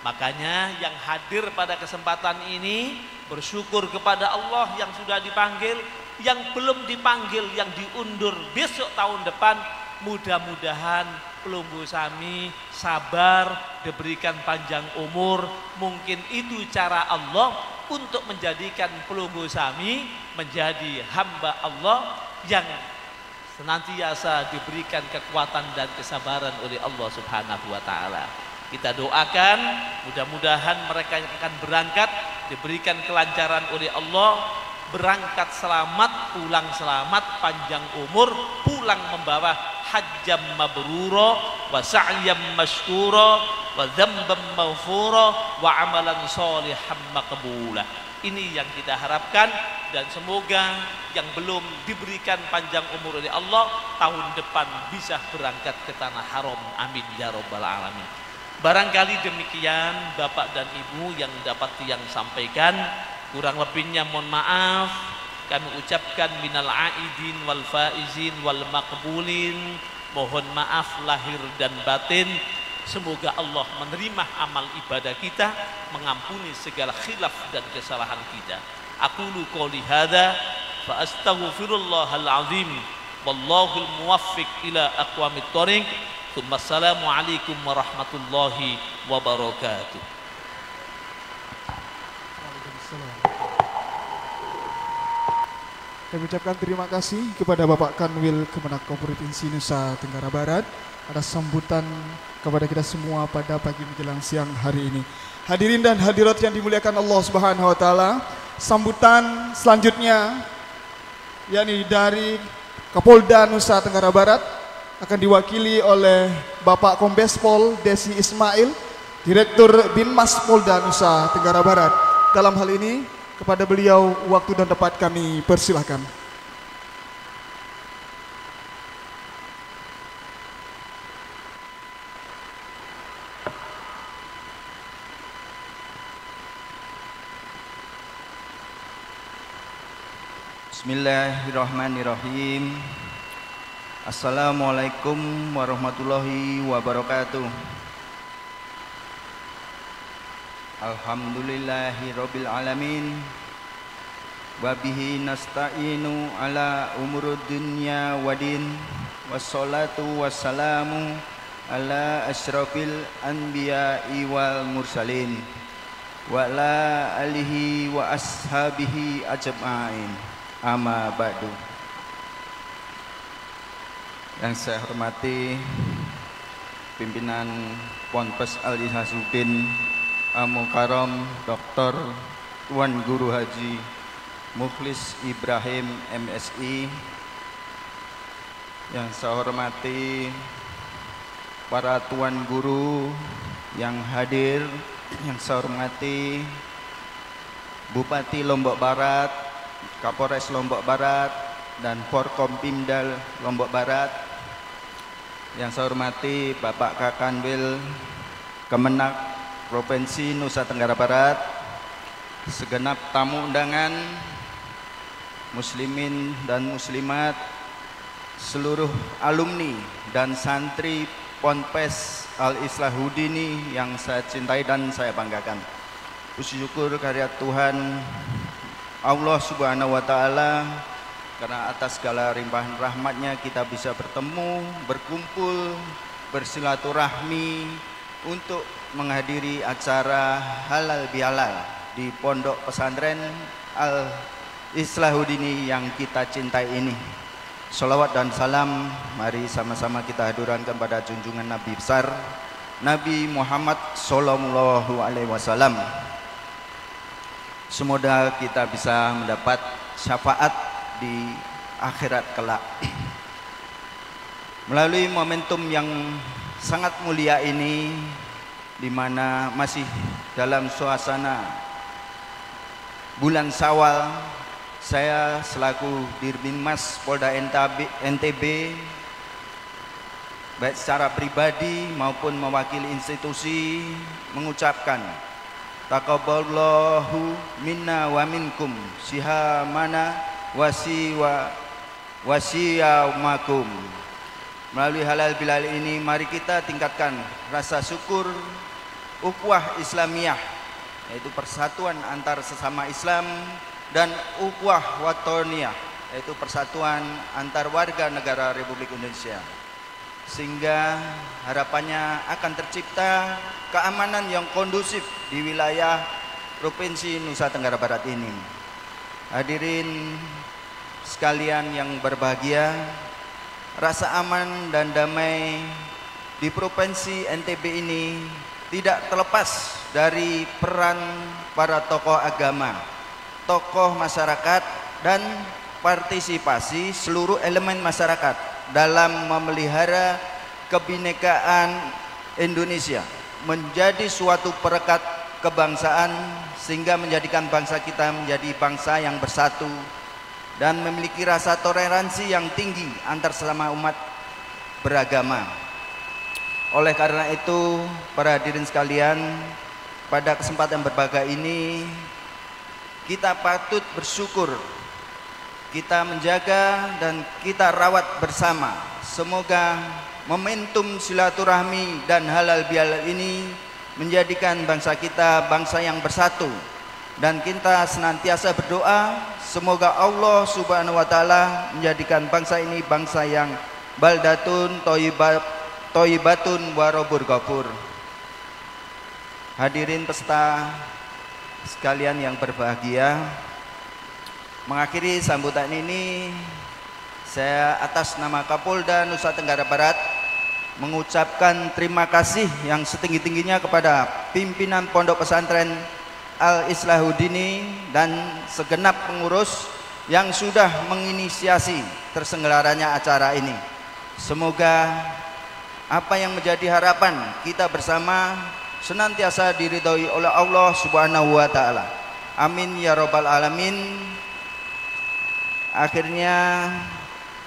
Makanya yang hadir pada kesempatan ini bersyukur kepada Allah yang sudah dipanggil, yang belum dipanggil, yang diundur besok tahun depan, mudah-mudahan pelunggu sami sabar, diberikan panjang umur. Mungkin itu cara Allah untuk menjadikan pelunggu sami menjadi hamba Allah yang senantiasa diberikan kekuatan dan kesabaran oleh Allah Subhanahu wa taala. Kita doakan mudah-mudahan mereka yang akan berangkat diberikan kelancaran oleh Allah, berangkat selamat, pulang selamat, panjang umur, pulang membawa hajjam mabrura wa sa'yam mashkura wa dzamban maghfura wa amalan sholihan maqbula. Ini yang kita harapkan, dan semoga yang belum diberikan panjang umur oleh Allah tahun depan bisa berangkat ke tanah haram. Amin ya rabbal alamin. Barangkali demikian Bapak dan Ibu yang dapat yang sampaikan, kurang lebihnya mohon maaf. Kami ucapkan minal aidin wal faizin wal maqbulin, mohon maaf lahir dan batin. Semoga Allah menerima amal ibadah kita, mengampuni segala khilaf dan kesalahan kita. Aqulu qouli hadza fa astaghfirullahal azim wallahul muwaffiq ila aqwamit thoriq. Assalamualaikum warahmatullahi wabarakatuh. Kami ucapkan terima kasih kepada Bapak Kanwil Kemenak Provinsi Nusa Tenggara Barat atas sambutan kepada kita semua pada pagi menjelang siang hari ini. Hadirin dan hadirat yang dimuliakan Allah Subhanahu wa taala, sambutan selanjutnya yakni dari Kapolda Nusa Tenggara Barat akan diwakili oleh Bapak Kombes Pol Desi Ismail, Direktur Binmas Polda Nusa Tenggara Barat. Dalam hal ini kepada beliau waktu dan tempat kami persilahkan. Bismillahirrahmanirrahim. Assalamualaikum warahmatullahi wabarakatuh. Alhamdulillahi rabbil alamin. Wabihi nasta'inu ala umurud dunya wadin. Wassalatu wassalamu ala asyrafil anbiya'i wal mursalin. Wa ala alihi wa ashabihi ajma'in. Amma ba'du. Yang saya hormati pimpinan Ponpes Al-Ihsanuddin Al-Mukarram Dr. Tuan Guru Haji Mukhlis Ibrahim MSI. Yang saya hormati para tuan guru yang hadir, yang saya hormati Bupati Lombok Barat, Kapolres Lombok Barat, dan Forkompimdal Lombok Barat. Yang saya hormati Bapak Kakanwil Kemenak Provinsi Nusa Tenggara Barat, segenap tamu undangan, muslimin dan muslimat, seluruh alumni dan santri Ponpes Al-Islahuddin yang saya cintai dan saya banggakan. Puji syukur karya Tuhan Allah Subhanahu wa taala, karena atas segala limpahan rahmatnya kita bisa bertemu, berkumpul, bersilaturahmi untuk menghadiri acara halal bihalal di Pondok Pesantren Al-Islahuddin yang kita cintai ini. Salawat dan salam mari sama-sama kita haturkan pada junjungan Nabi besar Nabi Muhammad sallallahu alaihi wasallam. Semoga kita bisa mendapat syafaat di akhirat kelak. Melalui momentum yang sangat mulia ini, di mana masih dalam suasana bulan Syawal, saya selaku Dirbinmas Polda NTB baik secara pribadi maupun mewakili institusi mengucapkan taqabbalallahu minna wa minkum sihamana wasiyamakum. Melalui halal bilal ini mari kita tingkatkan rasa syukur ukhuwah Islamiyah, yaitu persatuan antar sesama Islam, dan ukhuwah watoniyah, yaitu persatuan antar warga negara Republik Indonesia, sehingga harapannya akan tercipta keamanan yang kondusif di wilayah Provinsi Nusa Tenggara Barat ini. Hadirin sekalian yang berbahagia, rasa aman dan damai di Provinsi NTB ini tidak terlepas dari peran para tokoh agama, tokoh masyarakat, dan partisipasi seluruh elemen masyarakat dalam memelihara kebinekaan Indonesia menjadi suatu perekat kebangsaan, sehingga menjadikan bangsa kita menjadi bangsa yang bersatu dan memiliki rasa toleransi yang tinggi antar sesama umat beragama. Oleh karena itu, para hadirin sekalian, pada kesempatan berbahagia ini kita patut bersyukur, kita menjaga dan kita rawat bersama. Semoga momentum silaturahmi dan halal bihalal ini menjadikan bangsa kita bangsa yang bersatu, dan kita senantiasa berdoa semoga Allah Subhanahu wa taala menjadikan bangsa ini bangsa yang baldatun thayyibatun warabur ghafur. Hadirin peserta sekalian yang berbahagia, mengakhiri sambutan ini saya atas nama Kapolda Nusa Tenggara Barat mengucapkan terima kasih yang setinggi-tingginya kepada pimpinan Pondok Pesantren Al-Islahuddini dan segenap pengurus yang sudah menginisiasi terselenggaranya acara ini. Semoga apa yang menjadi harapan kita bersama senantiasa diridhoi oleh Allah Subhanahu wa taala. Amin ya rabbal alamin. Akhirnya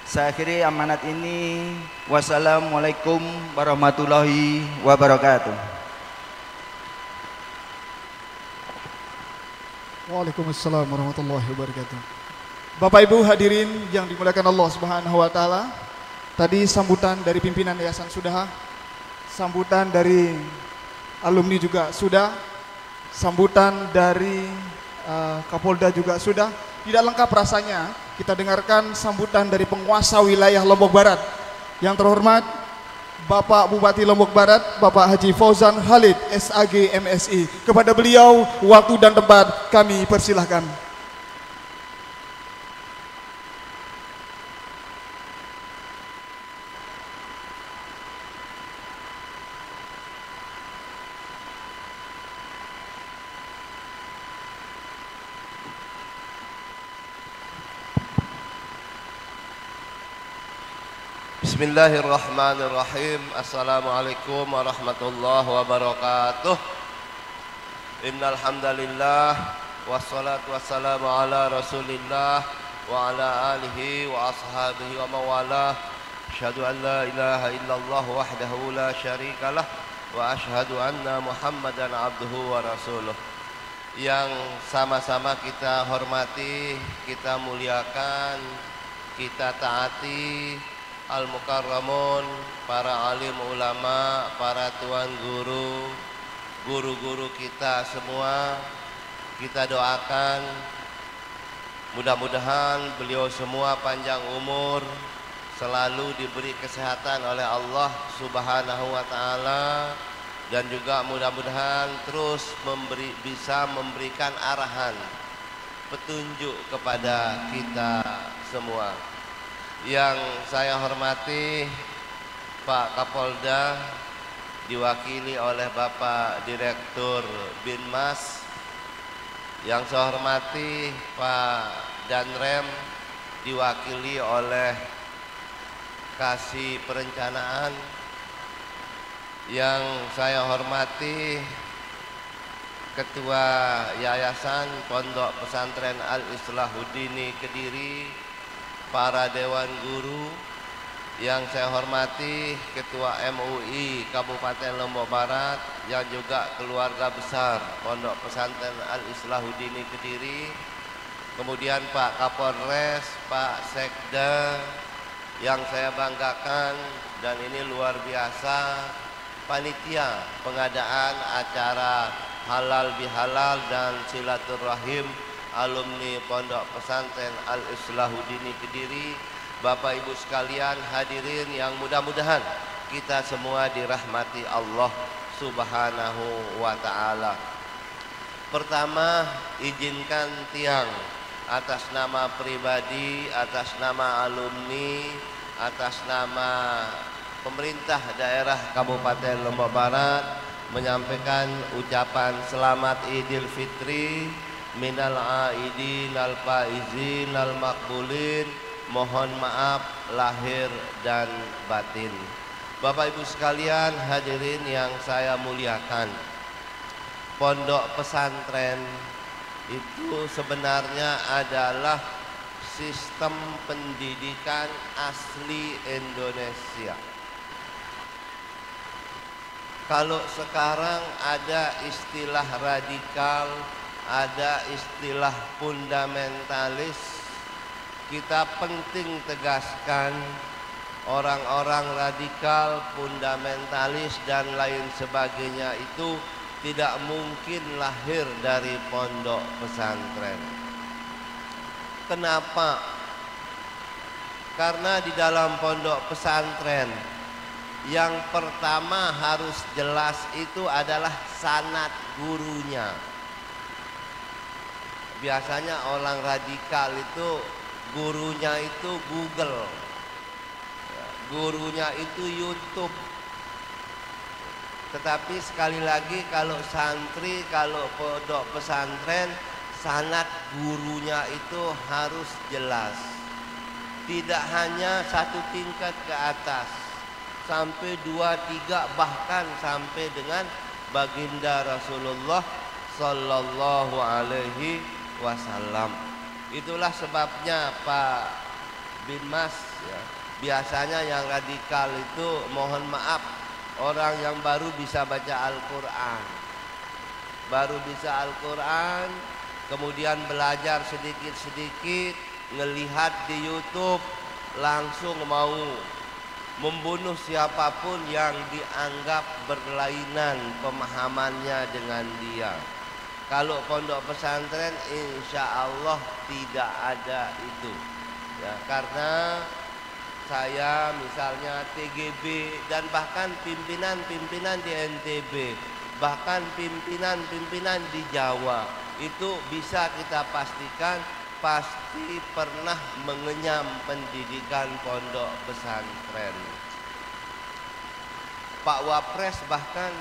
saya akhiri amanat ini. Wassalamualaikum warahmatullahi wabarakatuh. Waalaikumsalam warahmatullahi wabarakatuh. Bapak Ibu hadirin yang dimuliakan Allah Subhanahu wa taala, tadi sambutan dari pimpinan Yayasan sudah, sambutan dari alumni juga sudah, sambutan dari Kapolda juga sudah. Tidak lengkap rasanya kita dengarkan sambutan dari penguasa wilayah Lombok Barat. Yang terhormat Bapak Bupati Lombok Barat, Bapak Haji Fauzan Khalid SAG MSI. Kepada beliau waktu dan tempat kami persilahkan. Bismillahirrahmanirrahim. Assalamualaikum warahmatullahi wabarakatuh. Innal hamdalillah wassalatu wassalamu ala Rasulillah wa ala alihi wa ashabihi wa mawalah. Asyhadu an la ilaha illallah wahdahu la syarikalah wa asyhadu anna Muhammadan abduhu wa rasuluh. Yang sama-sama kita hormati, kita muliakan, kita taati al-mukarramun, para alim ulama, para tuan guru, guru-guru kita semua, kita doakan mudah-mudahan beliau semua panjang umur, selalu diberi kesehatan oleh Allah Subhanahu wa taala, dan juga mudah-mudahan terus bisa memberikan arahan, petunjuk kepada kita semua. Yang saya hormati Pak Kapolda diwakili oleh Bapak Direktur Binmas, yang saya hormati Pak Danrem diwakili oleh Kasih Perencanaan, yang saya hormati Ketua Yayasan Pondok Pesantren Al-Islahuddini Kediri, para Dewan Guru, yang saya hormati Ketua MUI Kabupaten Lombok Barat, yang juga keluarga besar Pondok Pesantren Al-Islahuddini Kediri, kemudian Pak Kapolres, Pak Sekda, yang saya banggakan dan ini luar biasa, panitia pengadaan acara halal bihalal dan silaturahim alumni Pondok Pesantren Al-Islahuddini Kediri. Bapak Ibu sekalian hadirin yang mudah-mudahan kita semua dirahmati Allah Subhanahu wa ta'ala. Pertama, izinkan tiang atas nama pribadi, atas nama alumni, atas nama pemerintah daerah Kabupaten Lombok Barat menyampaikan ucapan selamat Idul Fitri minal aidin al faizin al makbulin, mohon maaf lahir dan batin. Bapak Ibu sekalian hadirin yang saya muliakan, pondok pesantren itu sebenarnya adalah sistem pendidikan asli Indonesia. Kalau sekarang ada istilah radikal, ada istilah fundamentalis, kita penting tegaskan orang-orang radikal, fundamentalis dan lain sebagainya itu tidak mungkin lahir dari pondok pesantren. Kenapa? Karena di dalam pondok pesantren yang pertama harus jelas itu adalah sanad gurunya. Biasanya orang radikal itu gurunya itu Google, gurunya itu YouTube. Tetapi sekali lagi kalau santri, kalau pondok pesantren, sanad gurunya itu harus jelas. Tidak hanya satu tingkat ke atas, sampai 2, 3, bahkan sampai dengan baginda Rasulullah Sallallahu Alaihi Wasallam. Itulah sebabnya Pak Binmas ya, biasanya yang radikal itu mohon maaf orang yang baru bisa baca Al-Quran, baru bisa Al-Quran, kemudian belajar sedikit-sedikit, ngelihat di YouTube, langsung mau membunuh siapapun yang dianggap berlainan pemahamannya dengan dia. Kalau pondok pesantren insya Allah tidak ada itu ya, karena saya misalnya TGB dan bahkan pimpinan-pimpinan di NTB, bahkan pimpinan-pimpinan di Jawa itu bisa kita pastikan pasti pernah mengenyam pendidikan pondok pesantren. Pak Wapres bahkan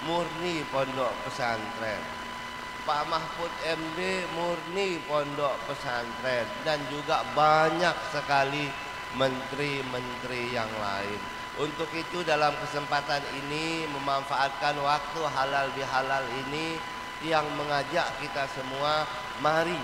murni pondok pesantren, Pak Mahfud MD murni pondok pesantren, dan juga banyak sekali menteri-menteri yang lain. Untuk itu dalam kesempatan ini memanfaatkan waktu halal bihalal ini yang mengajak kita semua mari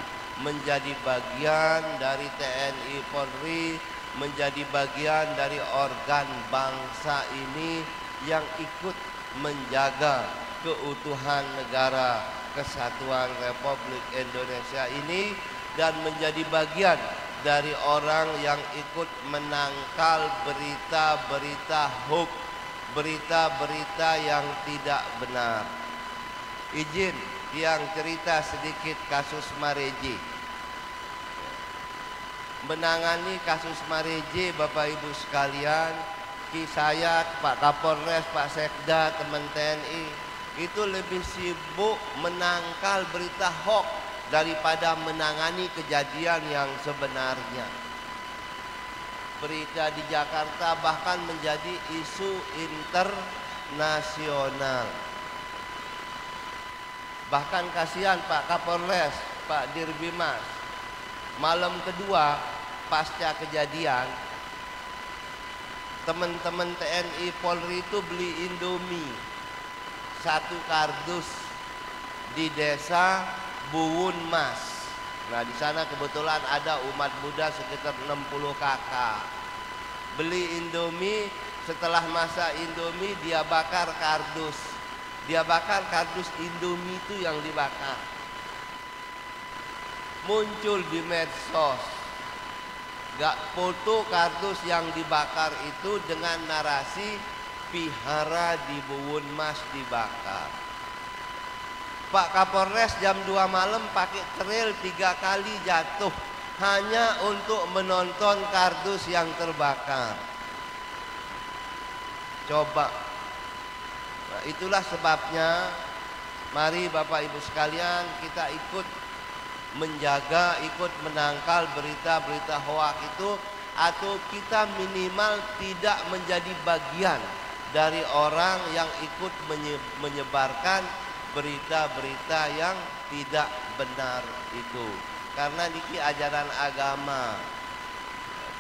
menjadi bagian dari TNI Polri, menjadi bagian dari organ bangsa ini yang ikut menjaga keutuhan negara Kesatuan Republik Indonesia ini, dan menjadi bagian dari orang yang ikut menangkal berita-berita hoax, berita-berita yang tidak benar. Izin yang cerita sedikit kasus Mareje. Menangani kasus Mareje Bapak Ibu sekalian, saya, Pak Kapolres, Pak Sekda, teman TNI itu lebih sibuk menangkal berita hoax daripada menangani kejadian yang sebenarnya. berita di Jakarta, bahkan menjadi isu internasional. Bahkan kasihan Pak Kapolres, Pak Dirbimas, malam kedua pasca kejadian, teman-teman TNI Polri itu beli Indomie 1 kardus di desa Buwun Mas. Nah, di sana kebetulan ada umat Buddha sekitar 60 kakak. Beli Indomie, setelah masak Indomie dia bakar kardus. Dia bakar kardus Indomie itu yang dibakar. Muncul di medsos. Gak foto kardus yang dibakar itu dengan narasi vihara di Buwun Mas dibakar. Pak Kapolres jam 2 malam pakai trail 3 kali jatuh hanya untuk menonton kardus yang terbakar. Coba. Nah, itulah sebabnya mari Bapak Ibu sekalian kita ikut menjaga, ikut menangkal berita-berita hoak itu, atau kita minimal tidak menjadi bagian dari orang yang ikut menyebarkan berita-berita yang tidak benar itu. Karena niki ajaran agama.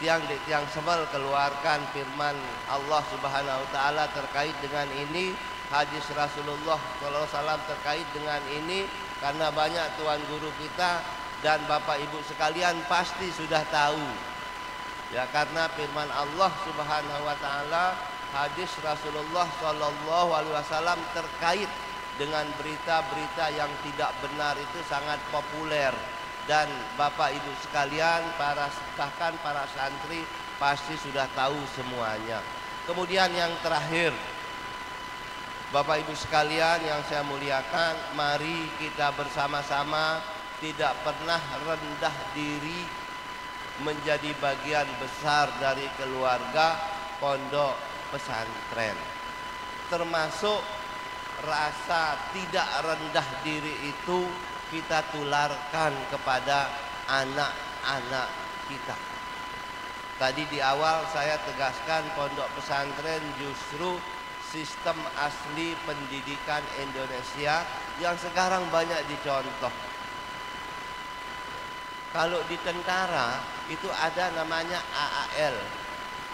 Tiang sebel keluarkan firman Allah Subhanahu wa taala terkait dengan ini, hadis Rasulullah SAW terkait dengan ini, karena banyak tuan guru kita dan Bapak Ibu sekalian pasti sudah tahu. Ya, karena firman Allah Subhanahu wa taala, hadis Rasulullah SAW terkait dengan berita-berita yang tidak benar itu sangat populer. Dan Bapak Ibu sekalian, bahkan para santri pasti sudah tahu semuanya. Kemudian yang terakhir, Bapak Ibu sekalian yang saya muliakan, mari kita bersama-sama tidak pernah rendah diri menjadi bagian besar dari keluarga pondok pesantren. Termasuk rasa tidak rendah diri itu kita tularkan kepada anak-anak kita. Tadi di awal saya tegaskan pondok pesantren justru sistem asli pendidikan Indonesia yang sekarang banyak dicontoh. Kalau di tentara itu ada namanya AAL,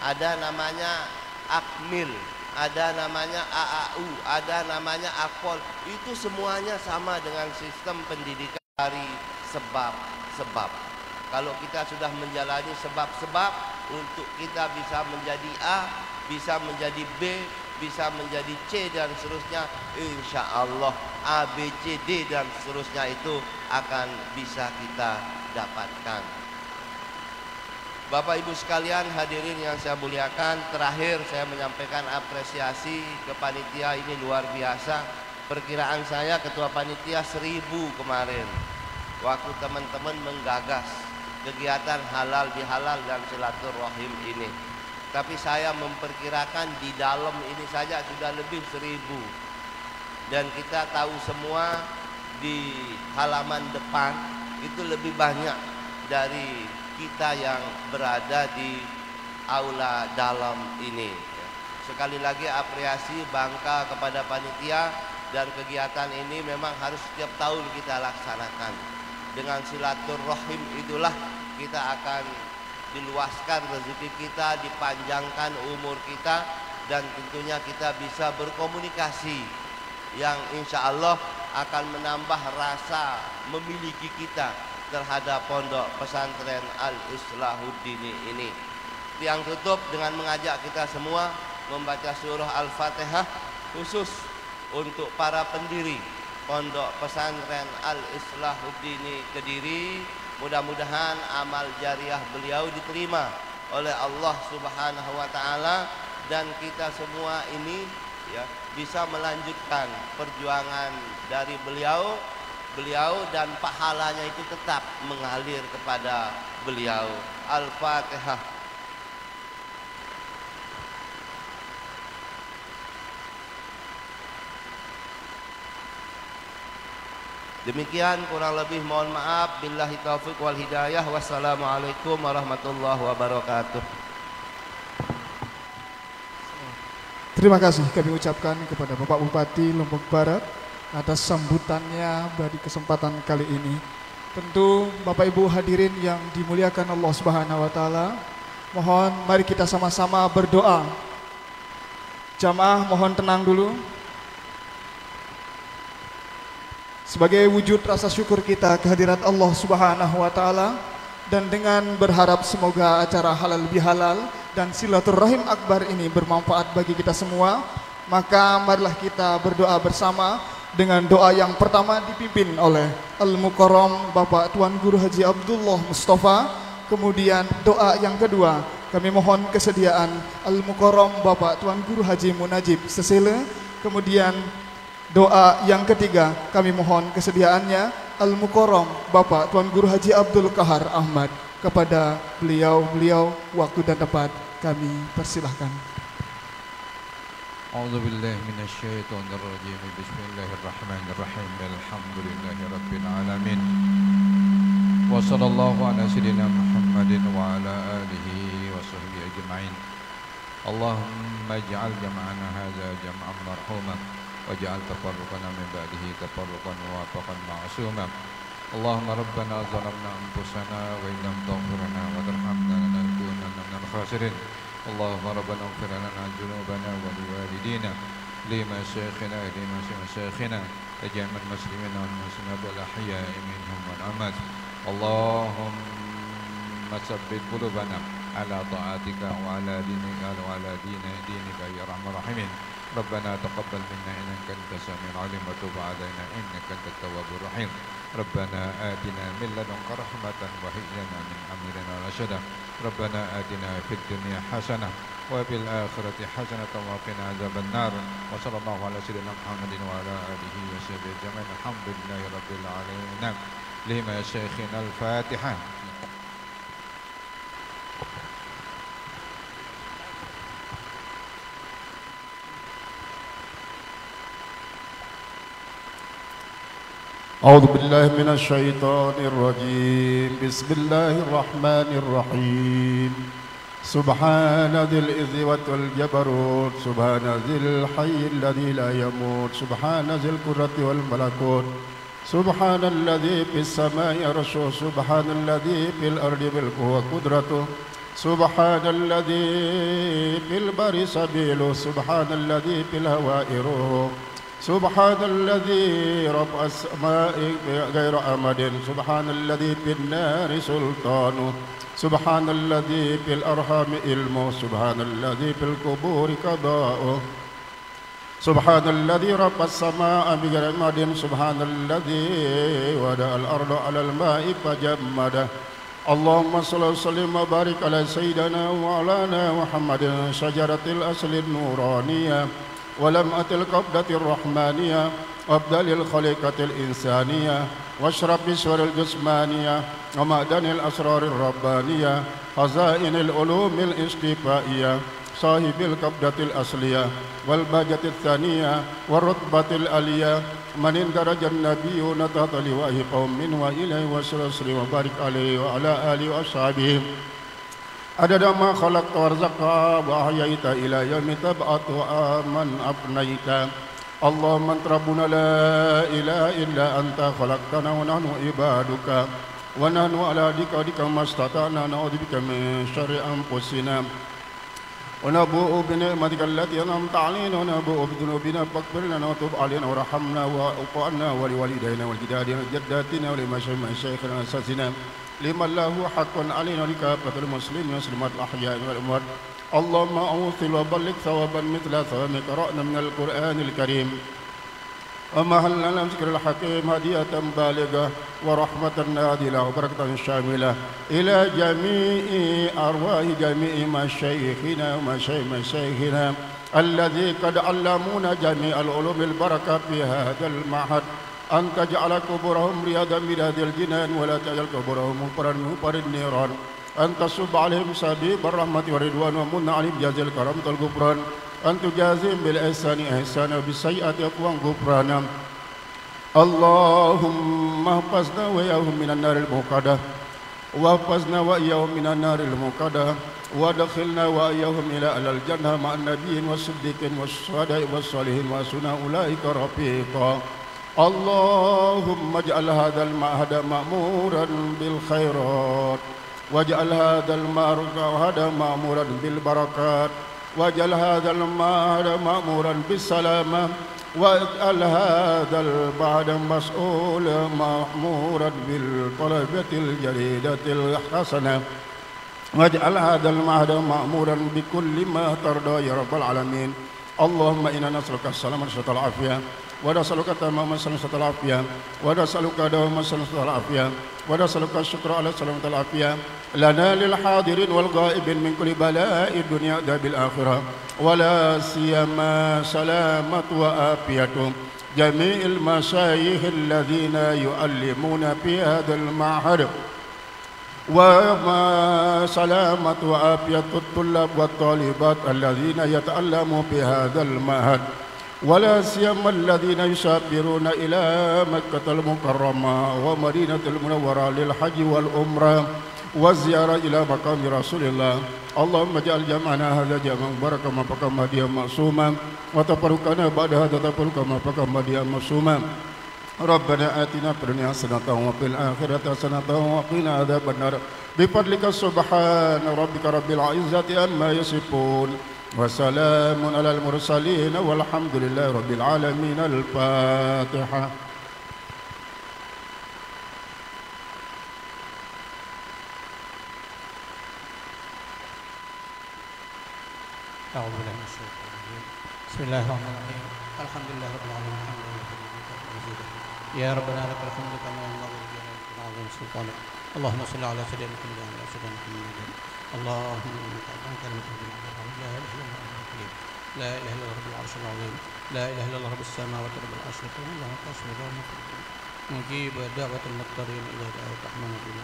ada namanya Akmil, ada namanya AAU, ada namanya Akpol. Itu semuanya sama dengan sistem pendidikan dari sebab-sebab. Kalau kita sudah menjalani sebab-sebab untuk kita bisa menjadi A, bisa menjadi B, bisa menjadi C dan seterusnya, insya Allah A, B, C, D dan seterusnya itu akan bisa kita dapatkan. Bapak Ibu sekalian hadirin yang saya muliakan, terakhir saya menyampaikan apresiasi ke panitia ini luar biasa. Perkiraan saya ketua panitia 1000 kemarin waktu teman-teman menggagas kegiatan halal bihalal dan silaturahim ini. Tapi saya memperkirakan di dalam ini saja sudah lebih 1000. Dan kita tahu semua di halaman depan itu lebih banyak dari kita yang berada di aula dalam ini. Sekali lagi apresiasi bangga kepada panitia, dan kegiatan ini memang harus setiap tahun kita laksanakan. Dengan silaturahim itulah kita akan diluaskan rezeki kita, dipanjangkan umur kita, dan tentunya kita bisa berkomunikasi yang insya Allah akan menambah rasa memiliki kita terhadap pondok pesantren Al-Islahuddin ini. Yang tutup dengan mengajak kita semua membaca surah Al-Fatihah khusus untuk para pendiri pondok pesantren Al-Islahuddin Kediri. Mudah-mudahan amal jariah beliau diterima oleh Allah Subhanahu wa taala, dan kita semua ini ya bisa melanjutkan perjuangan dari beliau dan pahalanya itu tetap mengalir kepada beliau. Al-Fatihah. Demikian kurang lebih mohon maaf. Billahi taufiq wal hidayah. Wassalamualaikum warahmatullahi wabarakatuh. Terima kasih kami ucapkan kepada Bapak Bupati Lombok Barat atas sambutannya pada kesempatan kali ini. Tentu Bapak Ibu hadirin yang dimuliakan Allah Subhanahu wa taala, mohon mari kita sama-sama berdoa. Jamaah mohon tenang dulu. Sebagai wujud rasa syukur kita kehadirat Allah Subhanahu wa taala dan dengan berharap semoga acara halal bihalal dan silaturahim akbar ini bermanfaat bagi kita semua, maka marilah kita berdoa bersama dengan doa yang pertama dipimpin oleh Al-Mukarram Bapak Tuan Guru Haji Abdullah Mustafa. Kemudian doa yang kedua kami mohon kesediaan Al-Mukarram Bapak Tuan Guru Haji Munajib Sesele. Kemudian doa yang ketiga kami mohon kesediaannya Al-Mukarram Bapak Tuan Guru Haji Abdul Kahar Ahmad. Kepada beliau waktu dan tempat kami persilahkan. A'udzu billahi minasyaitonir rajim. Bismillahirrahmanirrahim. Alhamdulillahi rabbil alamin. Wa sallallahu ala sayyidina Muhammadin wa ala alihi wa sahbihi ajma'in. Allahumma ij'al jam'ana hadza jam'an marhuman waj'al tafarruqana min ba'dihi tafarruqan muwafaqan ma'suman. Allahumma rabbana zalamna anfusana wa illam taghfir lana wa tarhamna lanakunanna minal khasirin. Allahumma rabbana ighfir lana dhunubana wa liwalidina limasyayikhina limasyayikhina tajammal muslimina wal muslimat wal ahya'i minhum wal amwat. Allahumma tsabbit qulubana ala ta'atika wa ala dinika wa ala dinika ya arhamar rahimin. ربنا تقبل منا إنك أنت السميع العليم وتب علينا إنك أنت التواب الرحيم. ربنا آتنا من لدنك رحمة وهب لنا من أمرنا رشدا. ربنا آتنا في الدنيا حسنة وفي الآخرة حسنة وقنا عذاب النار. وصلى الله على سيدنا محمد وعلى آله وصحبه أجمعين. الحمد لله رب العالمين. لما شيخنا الفاتحة. أعوذ بالله من الشيطان الرجيم. بسم الله الرحمن الرحيم. سبحان ذي العزة والجبروت. سبحان ذي الحي الذي لا يموت. سبحان ذي القدرة والملكوت. سبحان الذي في السماء عرشه. سبحان الذي في الأرض ملكه وقدرته. سبحان الذي في البر سبيله. سبحان الذي في الهواء روحه. سبحان الذي رب السماء غير أمد. سبحان الذي في النار سلطانه. سبحان الذي في الأرحام علمه. سبحان الذي في القبور قضاؤه. سبحان الذي رب السماء بغير أمد. سبحان الذي وضع الأرض على الماء فجمده. اللهم صل وسلم وبارك على سيدنا وعلى محمد شجرة الأصل النورانية ولمعة القبضة الرحمانية وأبدل الخليقة الإنسانية واشرب بسور الجسمانية ومعدن الأسرار الربانية خزائن العلوم الاصطفائية صاحب القبضة الأصلية والبهجة الثانية والرتبة العليا من اندرج النبيون تحت لواء قوم وإليه وسلم وبارك عليه وعلى آله وأصحابه عدد ما خلقت ورزقت وأحييت إلى يوم تبعث ومن أفنيت. اللهم أنت ربنا لا إله إلا أنت خلقتنا ونحن عبادك ونحن على ذكرك ما استطعنا نعوذ بك من شر أنفسنا ونبوء بنعمتك التي أنعمت علينا ونبوء بذنوبنا فاغفر لنا وتب علينا وارحمنا واعف عنا ولوالدينا والجدادنا وجداتنا ولمشايخنا وأساتذتنا لمن له حق علينا لكافة المسلمين والمسلمات الأحياء والأموات. اللهم أوصل وبلغ ثوابا مثل ثواب قرأنا من القرآن الكريم ومهل لنا ذكر الحكيم هدية بالغة ورحمة نادلة وبركة شاملة إلى جميع أرواح جميع مشايخنا ومشايخنا الذي قد علمونا جميع العلوم البركة في هذا المعهد. أن تجعل قبورهم رياضا من هذه الجنان ولا تجعل قبورهم مقبرا النيران. أن تصب عليهم سبيب الرحمة والرضوان ومن عليهم جزيل الكرامة والغفران. أن تجازيهم بالإحسان إحسانا وبالسيئات عفوا غفرانا. اللهم احفظنا وإياهم من النار الموقدة واحفظنا وإياهم من النار الموقدة وادخلنا وإياهم إلى أهل الجنة مع النبيين والصديقين والشهداء والصالحين وحسن أولئك رفيقا. اللهم اجعل هذا المعهد مأمورا بالخيرات، واجعل هذا المعهد مأمورا بالبركات، واجعل هذا المعهد مأمورا بالسلامة، واجعل هذا المعهد مسؤولا مأمورا بالطلبة الجديدة الحسنة، واجعل هذا المعهد مأمورا بكل ما ترضى يا رب العالمين. اللهم إنا نسألك السلامة والعافية، ونسألك تمام السلامة والعافية، ونسألك دوام السلامة والعافية، ونسألك الشكر على السلامة والعافية لنا للحاضرين والغائبين من كل بلاء الدنيا عذاب الآخرة، ولا سيما سلامة وعافية جميع المشايخ الذين يعلمون في هذا المعهد، وما سلامة وعافية الطلاب والطالبات الذين يتعلموا في هذا المعهد، ولا سيما الذين يسافرون إلى مكة المكرمة ومدينة المنورة للحج والعمرة والزيارة إلى مقام رسول الله. اللهم اجعل جمعنا هذا جمعا مباركا مرفوعا هديا معصوما، وتفرقنا بعد هذا تفرقا مرفوعا هديا معصوما. ربنا آتنا في الدنيا حسنة وفي الآخرة حسنة وقنا عذاب النار بفضلك سبحان ربك رب العزة عما يصفون وسلام على المرسلين والحمد لله رب العالمين. الفاتحة. أعوذ بالله من الشيطان الرجيم. بسم الله الرحمن الرحيم. الحمد لله رب العالمين. يا ربنا لك الحمد كما ينبغي لجلالك وعظيم سلطانك. اللهم صل على سيدنا محمد وعلى سيدنا محمد. اللهم انك كلمة لا اله الا الله الكريم، لا اله الا الله رب العرش العظيم، لا اله الا الله رب السماوات ورب العرش الكريم. اللهم كاشف دعوة مجيب دعوة المضطرين إذا دعوت رحمنا بنا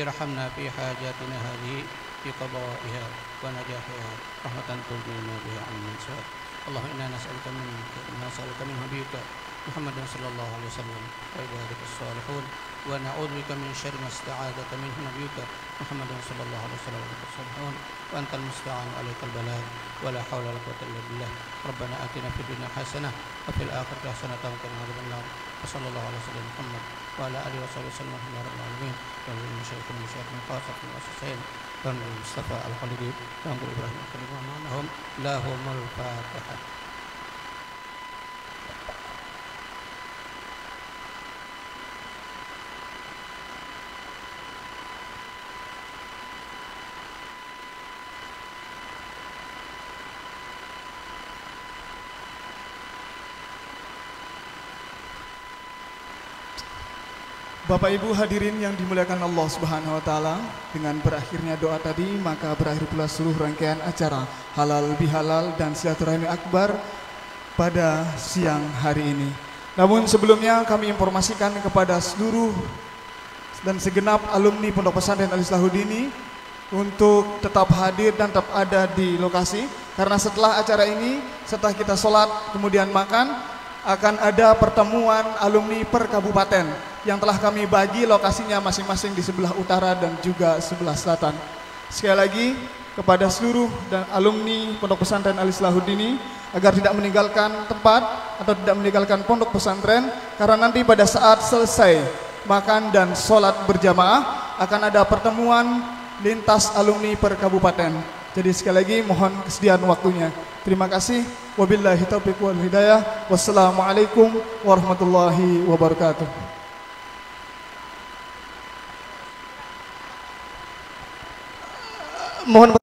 ارحمنا في حاجاتنا هذه في قضائها ونجاحها رحمة تغنينا بها عن من سواك. اللهم إنا نسألك من نبيك محمد صلى الله عليه وسلم وعبادك الصالحون، ونعوذ بك من شر ما استعاذك منه نبيك محمد صلى الله عليه وسلم وعبادك الصالحون، وأنت المستعان عليك البلاغ ولا حول ولا قوة إلا بالله. ربنا آتنا في الدنيا حسنة وفي الآخرة حسنة وقنا عذاب النار. وصلى الله على سيدنا محمد وعلى آله وصحبه وسلم الحمد لله رب العالمين. ومن المشايخ من خاصة المؤسسين كان مصطفى الخليلي كان إبراهيم الخليل ومعهم لهم الفاتحة. Bapak Ibu hadirin yang dimuliakan Allah Subhanahu wa taala, dengan berakhirnya doa tadi maka berakhir pula seluruh rangkaian acara halal bihalal dan silaturahmi akbar pada siang hari ini. Namun sebelumnya kami informasikan kepada seluruh dan segenap alumni Pondok Pesantren Al Islahuddin untuk tetap hadir dan tetap ada di lokasi, karena setelah acara ini, setelah kita sholat kemudian makan, akan ada pertemuan alumni per kabupaten yang telah kami bagi lokasinya masing-masing di sebelah utara dan juga sebelah selatan. Sekali lagi kepada seluruh dan alumni Pondok Pesantren Al Islahuddin agar tidak meninggalkan tempat atau tidak meninggalkan pondok pesantren, karena nanti pada saat selesai makan dan sholat berjamaah akan ada pertemuan lintas alumni per kabupaten. Jadi sekali lagi mohon kesediaan waktunya. Terima kasih. Wabillahi taufiq wal hidayah. Wassalamualaikum warahmatullahi wabarakatuh. Mohon